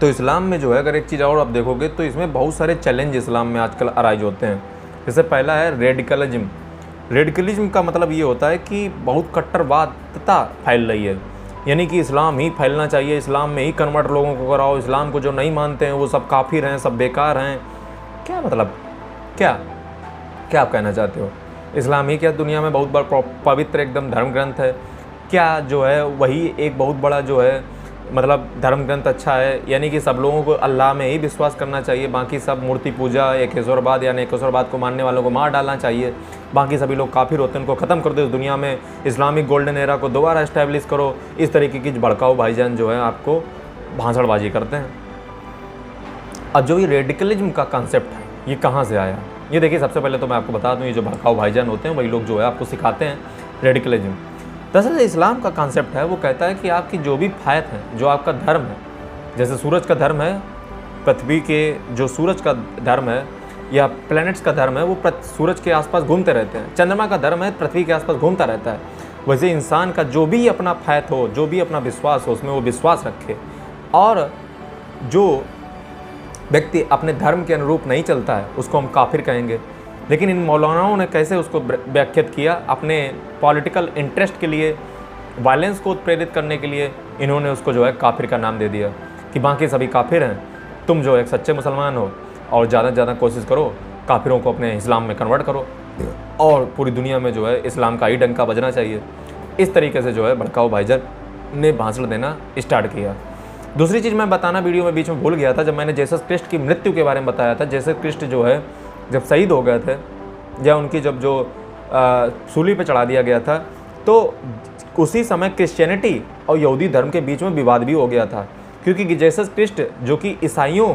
तो इस्लाम में जो है अगर एक चीज़ और आप देखोगे तो इसमें बहुत सारे चैलेंज इस्लाम में आजकल अराइज होते हैं। जैसे पहला है रेडिकलिज्म। रेडिकलिज्म का मतलब ये होता है कि बहुत कट्टरवादता फैल रही है, यानी कि इस्लाम ही फैलना चाहिए, इस्लाम में ही कन्वर्ट लोगों को कराओ, इस्लाम को जो नहीं मानते हैं वो सब काफिर हैं, सब बेकार हैं। क्या मतलब, क्या क्या आप कहना चाहते हो? इस्लाम ही क्या दुनिया में बहुत बड़ा पवित्र एकदम धर्म ग्रंथ है क्या? जो है वही एक बहुत बड़ा जो है मतलब धर्म ग्रंथ अच्छा है, यानी कि सब लोगों को अल्लाह में ही विश्वास करना चाहिए, बाकी सब मूर्ति पूजा, एकेश्वरवाद या नेकेश्वरवाद को मानने वालों को मार डालना चाहिए, बाकी सभी लोग काफिर होते हैं, उनको ख़त्म कर दो इस दुनिया में, इस्लामिक गोल्डन एरा को दोबारा इस्टेब्लिश करो। इस तरीके की भड़काऊ भाईजान जो है आपको भाषणबाजी करते हैं। अब जो ये रेडिकलिज्म का कॉन्सेप्ट है ये कहाँ से आया? ये देखिए, सबसे पहले तो मैं आपको बता दूँ, ये जो भड़काऊ भाईजान होते हैं वही लोग जो है आपको सिखाते हैं रेडिकलिज्म। दरअसल इस्लाम का कॉन्सेप्ट है वो कहता है कि आपकी जो भी फायत है, जो आपका धर्म है, जैसे सूरज का धर्म है, पृथ्वी के जो सूरज का धर्म है या प्लैनेट्स का धर्म है वो सूरज के आसपास घूमते रहते हैं, चंद्रमा का धर्म है पृथ्वी के आसपास घूमता रहता है, वैसे इंसान का जो भी अपना फायत हो, जो भी अपना विश्वास हो, उसमें वो विश्वास रखे। और जो व्यक्ति अपने धर्म के अनुरूप नहीं चलता है उसको हम काफिर कहेंगे। लेकिन इन मौलानाओं ने कैसे उसको व्याख्यात किया, अपने पॉलिटिकल इंटरेस्ट के लिए, वायलेंस को प्रेरित करने के लिए इन्होंने उसको जो है काफिर का नाम दे दिया कि बाकी सभी काफिर हैं, तुम जो एक सच्चे मुसलमान हो और ज़्यादा से ज़्यादा कोशिश करो काफिरों को अपने इस्लाम में कन्वर्ट करो और पूरी दुनिया में जो है इस्लाम का ही डंका बजना चाहिए। इस तरीके से जो है भड़काऊ भाईजान ने भाषण देना स्टार्ट किया। दूसरी चीज़ मैं बताना वीडियो में बीच में भूल गया था, जब मैंने जीसस क्रिस्ट की मृत्यु के बारे में बताया था। जीसस क्रिस्ट जो है जब शहीद हो गए थे या उनकी जब जो सूली पे चढ़ा दिया गया था, तो उसी समय क्रिश्चियनिटी और यहूदी धर्म के बीच में विवाद भी हो गया था, क्योंकि जीसस क्रिस्ट जो कि ईसाइयों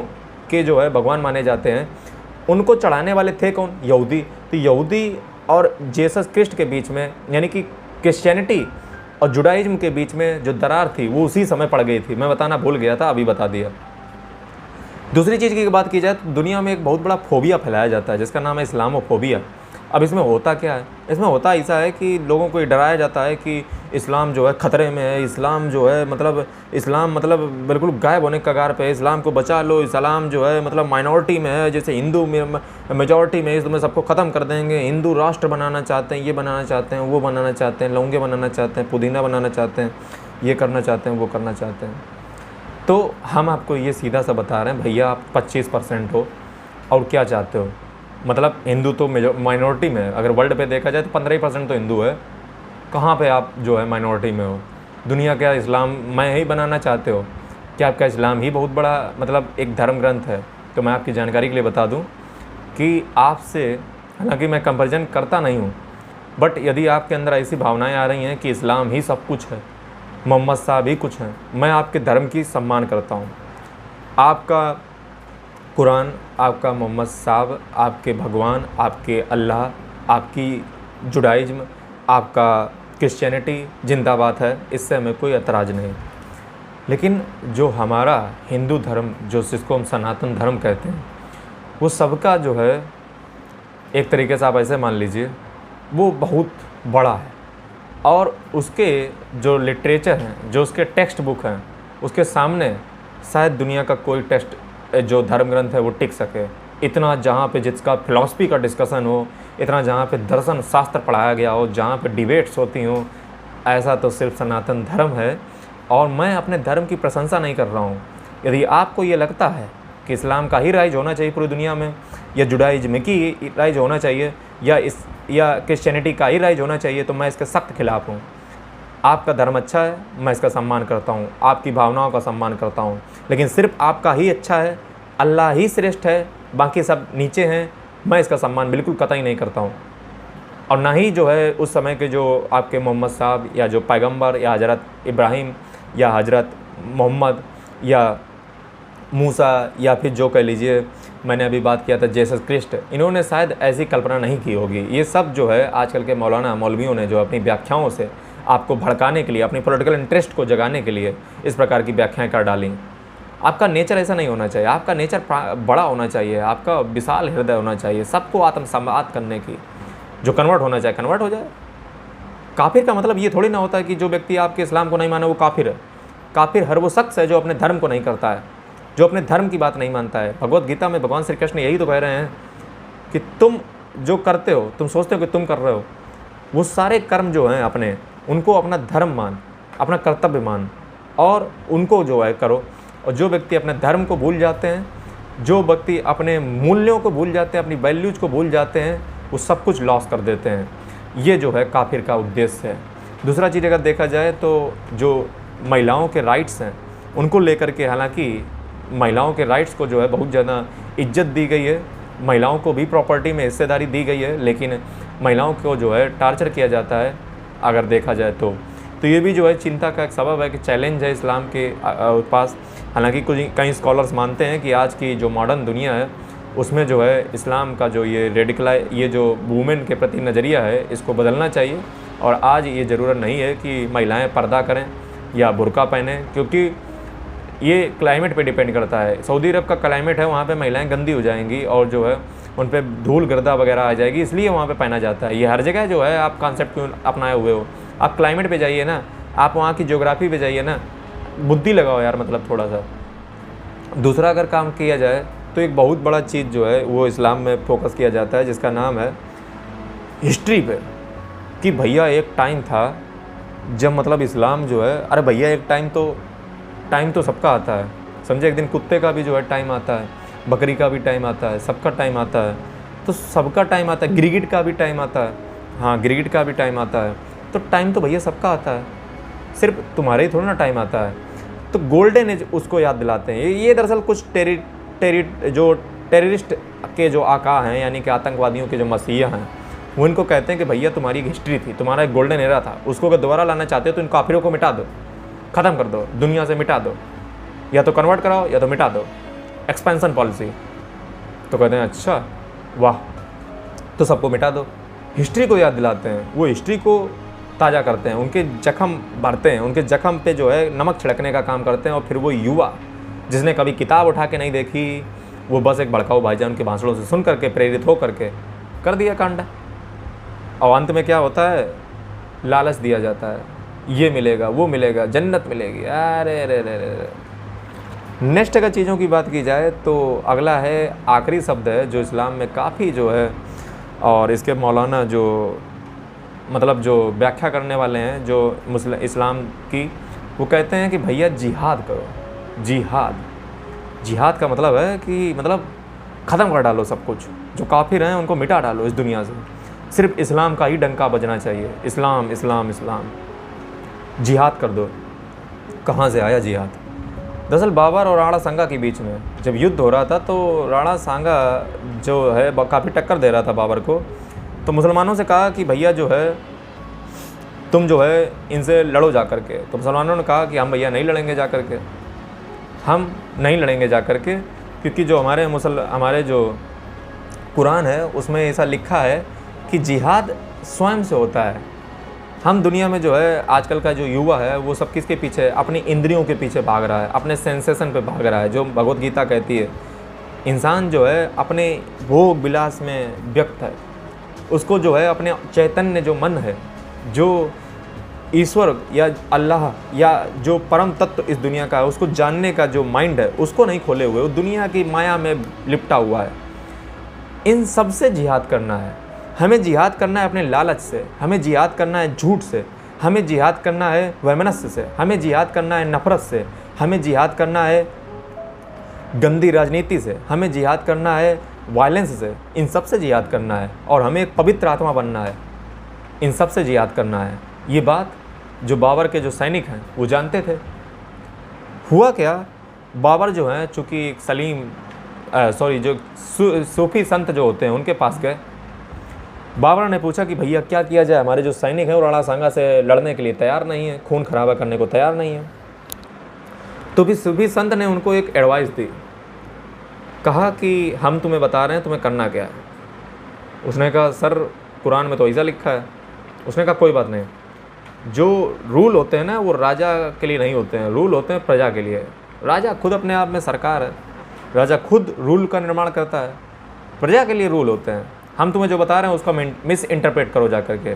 के जो है भगवान माने जाते हैं, उनको चढ़ाने वाले थे कौन? यहूदी। तो यहूदी और जीसस क्रिस्ट के बीच में, यानी कि क्रिश्चियनिटी और जुडाइज्म के बीच में जो दरार थी वो उसी समय पड़ गई थी। मैं बताना भूल गया था, अभी बता दिया। दूसरी चीज़ की बात की जाए तो दुनिया में एक बहुत बड़ा फोबिया फैलाया जाता है जिसका नाम है इस्लामोफोबिया। अब इसमें होता क्या है? इसमें होता ऐसा है कि लोगों को डराया जाता है कि इस्लाम जो है ख़तरे में है, इस्लाम जो है इस्लाम मतलब बिल्कुल गायब होने के कगार पे है, इस्लाम को बचा लो, इस्लाम जो है मतलब माइनॉरिटी में है, जैसे हिंदू मेजॉरिटी में, इसमें सबको ख़त्म कर देंगे, हिंदू राष्ट्र बनाना चाहते हैं, ये बनाना चाहते हैं, वो बनाना चाहते हैं, लौंगे बनाना चाहते हैं, पुदीना बनाना चाहते हैं, ये करना चाहते हैं, वो करना चाहते हैं। तो हम आपको ये सीधा सा बता रहे हैं, भैया आप 25% हो और क्या चाहते हो? मतलब हिंदू तो माइनॉरिटी में है, अगर वर्ल्ड पे देखा जाए तो 15% तो हिंदू है, कहाँ पे आप जो है माइनॉरिटी में हो? दुनिया क्या इस्लाम मैं ही बनाना चाहते हो? क्या आपका इस्लाम ही बहुत बड़ा मतलब एक धर्म ग्रंथ है? तो मैं आपकी जानकारी के लिए बता दूं कि आपसे, हालांकि मैं कंपैरिजन करता नहीं हूं, बट यदि आपके अंदर ऐसी भावनाएं आ रही हैं कि इस्लाम ही सब कुछ है, मोहम्मद साहब ही कुछ हैं, मैं आपके धर्म की सम्मान करता हूँ। आपका कुरान, आपका मोहम्मद साहब, आपके भगवान, आपके अल्लाह, आपकी जुडाइज्म, आपका क्रिश्चियनिटी जिंदाबाद है, इससे हमें कोई एतराज़ नहीं। लेकिन जो हमारा हिंदू धर्म, जो जिसको हम सनातन धर्म कहते हैं, वो सबका जो है एक तरीके से आप ऐसे मान लीजिए वो बहुत बड़ा है, और उसके जो लिटरेचर हैं, जो उसके टेक्स्ट बुक हैं, उसके सामने शायद दुनिया का कोई टेक्स्ट जो धर्म ग्रंथ है वो टिक सके। इतना जहाँ पे जिसका फिलॉसफी का डिस्कशन हो, इतना जहाँ पे दर्शन शास्त्र पढ़ाया गया हो, जहाँ पे डिबेट्स होती हों, ऐसा तो सिर्फ सनातन धर्म है। और मैं अपने धर्म की प्रशंसा नहीं कर रहा हूँ। यदि आपको ये लगता है कि इस्लाम का ही राइज होना चाहिए पूरी दुनिया में, या जुडाइज्म की राइज होना चाहिए, या क्रिश्चियनिटी का ही राइज होना चाहिए, तो मैं इसके सख्त खिलाफ हूँ। आपका धर्म अच्छा है, मैं इसका सम्मान करता हूँ, आपकी भावनाओं का सम्मान करता हूँ, लेकिन सिर्फ आपका ही अच्छा है, अल्लाह ही श्रेष्ठ है, बाकी सब नीचे हैं, मैं इसका सम्मान बिल्कुल कतई नहीं करता हूँ। और ना ही जो है उस समय के जो आपके मोहम्मद साहब, या जो पैगंबर, या हज़रत इब्राहिम, या हज़रत मोहम्मद, या मूसा, या फिर जो कह लीजिए मैंने अभी बात किया था जीसस क्रिस्ट, इन्होंने शायद ऐसी कल्पना नहीं की होगी। ये सब जो है आजकल के मौलाना मौलवियों ने जो अपनी व्याख्याओं से आपको भड़काने के लिए, अपनी पॉलिटिकल इंटरेस्ट को जगाने के लिए इस प्रकार की व्याख्याएं कर डाली। आपका नेचर ऐसा नहीं होना चाहिए, आपका नेचर बड़ा होना चाहिए, आपका विशाल हृदय होना चाहिए, सबको आत्मसम्मात करने की। जो कन्वर्ट होना चाहे कन्वर्ट हो जाए। काफिर का मतलब ये थोड़ी ना होता है कि जो व्यक्ति आपके इस्लाम को नहीं माने वो काफिर है। काफिर हर वो शख्स है जो अपने धर्म को नहीं करता है, जो अपने धर्म की बात नहीं मानता है। भगवत गीता में भगवान श्री कृष्ण यही तो कह रहे हैं कि तुम जो करते हो, तुम सोचते हो कि तुम कर रहे हो, वो सारे कर्म जो हैं अपने, उनको अपना धर्म मान, अपना कर्तव्य मान, और उनको जो है करो। और जो व्यक्ति अपने धर्म को भूल जाते हैं, जो व्यक्ति अपने मूल्यों को भूल जाते हैं, अपनी वैल्यूज़ को भूल जाते हैं, वो सब कुछ लॉस कर देते हैं। ये जो है काफिर का उद्देश्य है। दूसरा चीज़ अगर देखा जाए तो जो महिलाओं के राइट्स हैं उनको लेकर के, हालांकि महिलाओं के राइट्स को जो है बहुत ज़्यादा इज्जत दी गई है, महिलाओं को भी प्रॉपर्टी में हिस्सेदारी दी गई है, लेकिन महिलाओं को जो है टार्चर किया जाता है अगर देखा जाए तो ये भी जो है चिंता का एक सबब है कि चैलेंज है इस्लाम के पास। हालांकि कुछ कई स्कॉलर्स मानते हैं कि आज की जो मॉडर्न दुनिया है उसमें जो है इस्लाम का जो ये जो वुमेन के प्रति नज़रिया है इसको बदलना चाहिए, और आज ये ज़रूरत नहीं है कि महिलाएं पर्दा करें या बुर्का पहने, क्योंकि ये क्लाइमेट पे डिपेंड करता है। सऊदी अरब का क्लाइमेट है, वहाँ पे महिलाएं गंदी हो जाएंगी और जो है उन पर धूल गर्दा वगैरह आ जाएगी, इसलिए वहाँ पे पहना जाता है। ये हर जगह जो है आप कॉन्सेप्ट क्यों अपनाए हुए हो? आप क्लाइमेट पे जाइए ना, आप वहाँ की ज्योग्राफी पे जाइए ना, बुद्धि लगाओ यार, मतलब थोड़ा सा। दूसरा अगर काम किया जाए तो एक बहुत बड़ा चीज़ जो है वो इस्लाम में फोकस किया जाता है, जिसका नाम है हिस्ट्री पे। कि भैया एक टाइम था जब मतलब इस्लाम जो है, अरे भैया एक टाइम तो सबका आता है, समझे। एक दिन कुत्ते का भी जो है टाइम आता है, बकरी का भी टाइम आता है, सबका टाइम आता है, तो सबका टाइम आता है। गिरगिट का भी टाइम आता है, हाँ गिरगिट का भी टाइम आता है। तो टाइम तो भैया सबका आता है, सिर्फ तुम्हारे ही थोड़ा ना टाइम आता है। तो गोल्डन एज उसको याद दिलाते हैं। ये दरअसल कुछ जो टेररिस्ट के जो आका हैं, यानी कि आतंकवादियों के जो मसीहा हैं, वो इनको कहते हैं कि भैया तुम्हारी एक हिस्ट्री थी, तुम्हारा एक गोल्डन एरा था, उसको अगर दोबारा लाना चाहते हो तो इन काफिरों को मिटा दो, ख़त्म कर दो, दुनिया से मिटा दो, या तो कन्वर्ट कराओ या तो मिटा दो, एक्सपेंशन पॉलिसी। तो कहते हैं अच्छा वाह, तो सबको मिटा दो। हिस्ट्री को याद दिलाते हैं, वो हिस्ट्री को ताज़ा करते हैं, उनके जख्म भरते हैं, उनके जख्म पे जो है नमक छिड़कने का काम करते हैं। और फिर वो युवा जिसने कभी किताब उठा के नहीं देखी, वो बस एक भड़काऊ भाईजान उनके भाषणों से सुन करके प्रेरित हो करके कर दिया कांड। और अंत में क्या होता है? लालच दिया जाता है, ये मिलेगा, वो मिलेगा, जन्नत मिलेगी। अरे रे रे रे। नेक्स्ट अगर चीज़ों की बात की जाए तो अगला है, आखिरी शब्द है जो इस्लाम में काफ़ी जो है, और इसके मौलाना जो मतलब जो व्याख्या करने वाले हैं जो इस्लाम की, वो कहते हैं कि भैया जिहाद करो। जिहाद का मतलब है कि मतलब ख़त्म कर डालो सब कुछ, जो काफिर हैं उनको मिटा डालो इस दुनिया से। सिर्फ इस्लाम का ही डंका बजना चाहिए, इस्लाम इस्लाम इस्लाम, जिहाद कर दो। कहाँ से आया जिहाद? दरअसल बाबर और राणा सांगा के बीच में जब युद्ध हो रहा था, तो राणा सांगा जो है काफ़ी टक्कर दे रहा था बाबर को। तो मुसलमानों से कहा कि भैया जो है तुम जो है इनसे लड़ो जा कर के। तो मुसलमानों ने कहा कि हम भैया नहीं लड़ेंगे जा कर के, हम नहीं लड़ेंगे जा कर के, क्योंकि जो हमारे जो कुरान है उसमें ऐसा लिखा है कि जिहाद स्वयं से होता है। हम दुनिया में जो है आजकल का जो युवा है वो सब किसके पीछे, अपनी इंद्रियों के पीछे भाग रहा है, अपने सेंसेशन पे भाग रहा है। जो भगवत गीता कहती है इंसान जो है अपने भोग विलास में व्यक्त है, उसको जो है अपने चैतन्य जो मन है, जो ईश्वर या अल्लाह या जो परम तत्व इस दुनिया का है उसको जानने का जो माइंड है उसको नहीं खोले हुए, वो दुनिया की माया में लिपटा हुआ है। इन सब से जिहाद करना है, हमें जिहाद करना है अपने लालच से, हमें जिहाद करना है झूठ से, हमें जिहाद करना है वैमनस्य से, हमें जिहाद करना है नफ़रत से, हमें जिहाद करना है गंदी राजनीति से, हमें जिहाद करना है वायलेंस से, इन सब से जिहाद करना है और हमें एक पवित्र आत्मा बनना है, इन सब से जिहाद करना है। ये बात जो बाबर के जो सैनिक हैं वो जानते थे। हुआ क्या, बाबर जो हैं चूँकि जो सूफी संत जो होते हैं उनके पास गए। बाबर ने पूछा कि भैया क्या किया जाए, हमारे जो सैनिक हैं वो राणा सांगा से लड़ने के लिए तैयार नहीं है, खून खराबा करने को तैयार नहीं है। तो फिर सूफी संत ने उनको एक एडवाइस दी, कहा कि हम तुम्हें बता रहे हैं तुम्हें करना क्या है। उसने कहा सर कुरान में तो ऐसा लिखा है। उसने कहा कोई बात नहीं, जो रूल होते हैं ना वो राजा के लिए नहीं होते हैं, रूल होते हैं प्रजा के लिए। राजा खुद अपने आप में सरकार है, राजा खुद रूल का निर्माण करता है, प्रजा के लिए रूल होते हैं। हम तुम्हें जो बता रहे हैं उसका मिस इंटरप्रेट करो जा करके।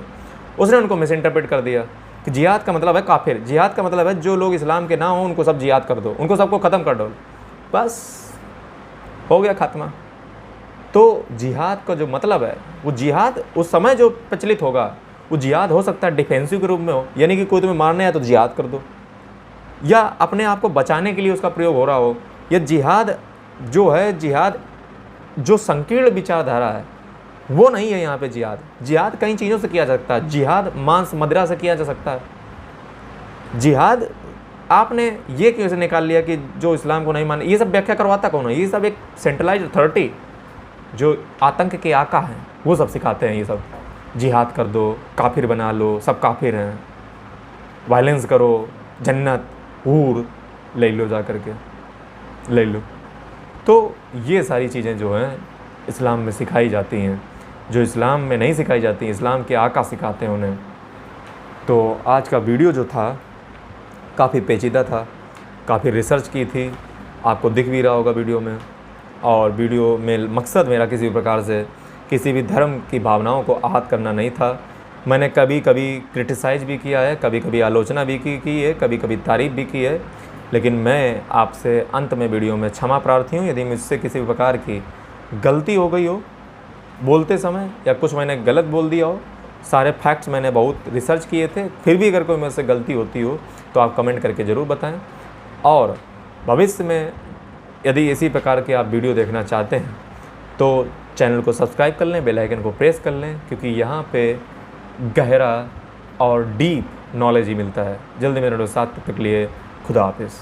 उसने उनको मिस इंटरप्रेट कर दिया कि जिहाद का मतलब है काफिर, जिहाद का मतलब है जो लोग इस्लाम के ना हों उनको सब जिहाद कर दो, उनको सबको ख़त्म कर दो, बस हो गया खात्मा। तो जिहाद का जो मतलब है वो जिहाद उस समय जो प्रचलित होगा वो जिहाद हो सकता है डिफेंसिव के रूप में हो, यानी कि कोई तुम्हें मारने आए तो जिहाद कर दो, या अपने आप को बचाने के लिए उसका प्रयोग हो रहा हो। या जिहाद जो है, जिहाद जो संकीर्ण विचारधारा है वो नहीं है यहाँ पे। जिहाद कई चीज़ों से किया जा सकता है। जिहाद मांस मदिरा से किया जा सकता है। जिहाद आपने ये क्यों से निकाल लिया कि जो इस्लाम को नहीं माने, ये सब व्याख्या करवाता कौन है? ये सब एक सेंट्रलाइज अथॉरिटी जो आतंक के आका हैं वो सब सिखाते हैं। ये सब जिहाद कर दो, काफिर बना लो, सब काफिर हैं, वायलेंस करो, जन्नत हूर ले लो जा करके, ले लो। तो ये सारी चीज़ें जो हैं इस्लाम में सिखाई जाती हैं, जो इस्लाम में नहीं सिखाई जाती, इस्लाम के आका सिखाते हैं उन्हें। तो आज का वीडियो जो था काफ़ी पेचीदा था, काफ़ी रिसर्च की थी, आपको दिख भी रहा होगा वीडियो में। और वीडियो में मकसद मेरा किसी भी प्रकार से किसी भी धर्म की भावनाओं को आहत करना नहीं था। मैंने कभी कभी क्रिटिसाइज़ भी किया है, कभी कभी आलोचना भी की है, कभी कभी तारीफ़ भी की है, लेकिन मैं आपसे अंत में वीडियो में क्षमा प्रार्थी हूँ यदि मुझसे किसी भी प्रकार की गलती हो गई हो बोलते समय, या कुछ मैंने गलत बोल दिया हो। सारे फैक्ट्स मैंने बहुत रिसर्च किए थे, फिर भी अगर कोई मेरे से गलती होती हो तो आप कमेंट करके ज़रूर बताएं। और भविष्य में यदि इसी प्रकार के आप वीडियो देखना चाहते हैं तो चैनल को सब्सक्राइब कर लें, बेल आइकन को प्रेस कर लें, क्योंकि यहाँ पे गहरा और डीप नॉलेज ही मिलता है। जल्दी मेरे साथ, तब तक के लिए खुदा हाफिज़।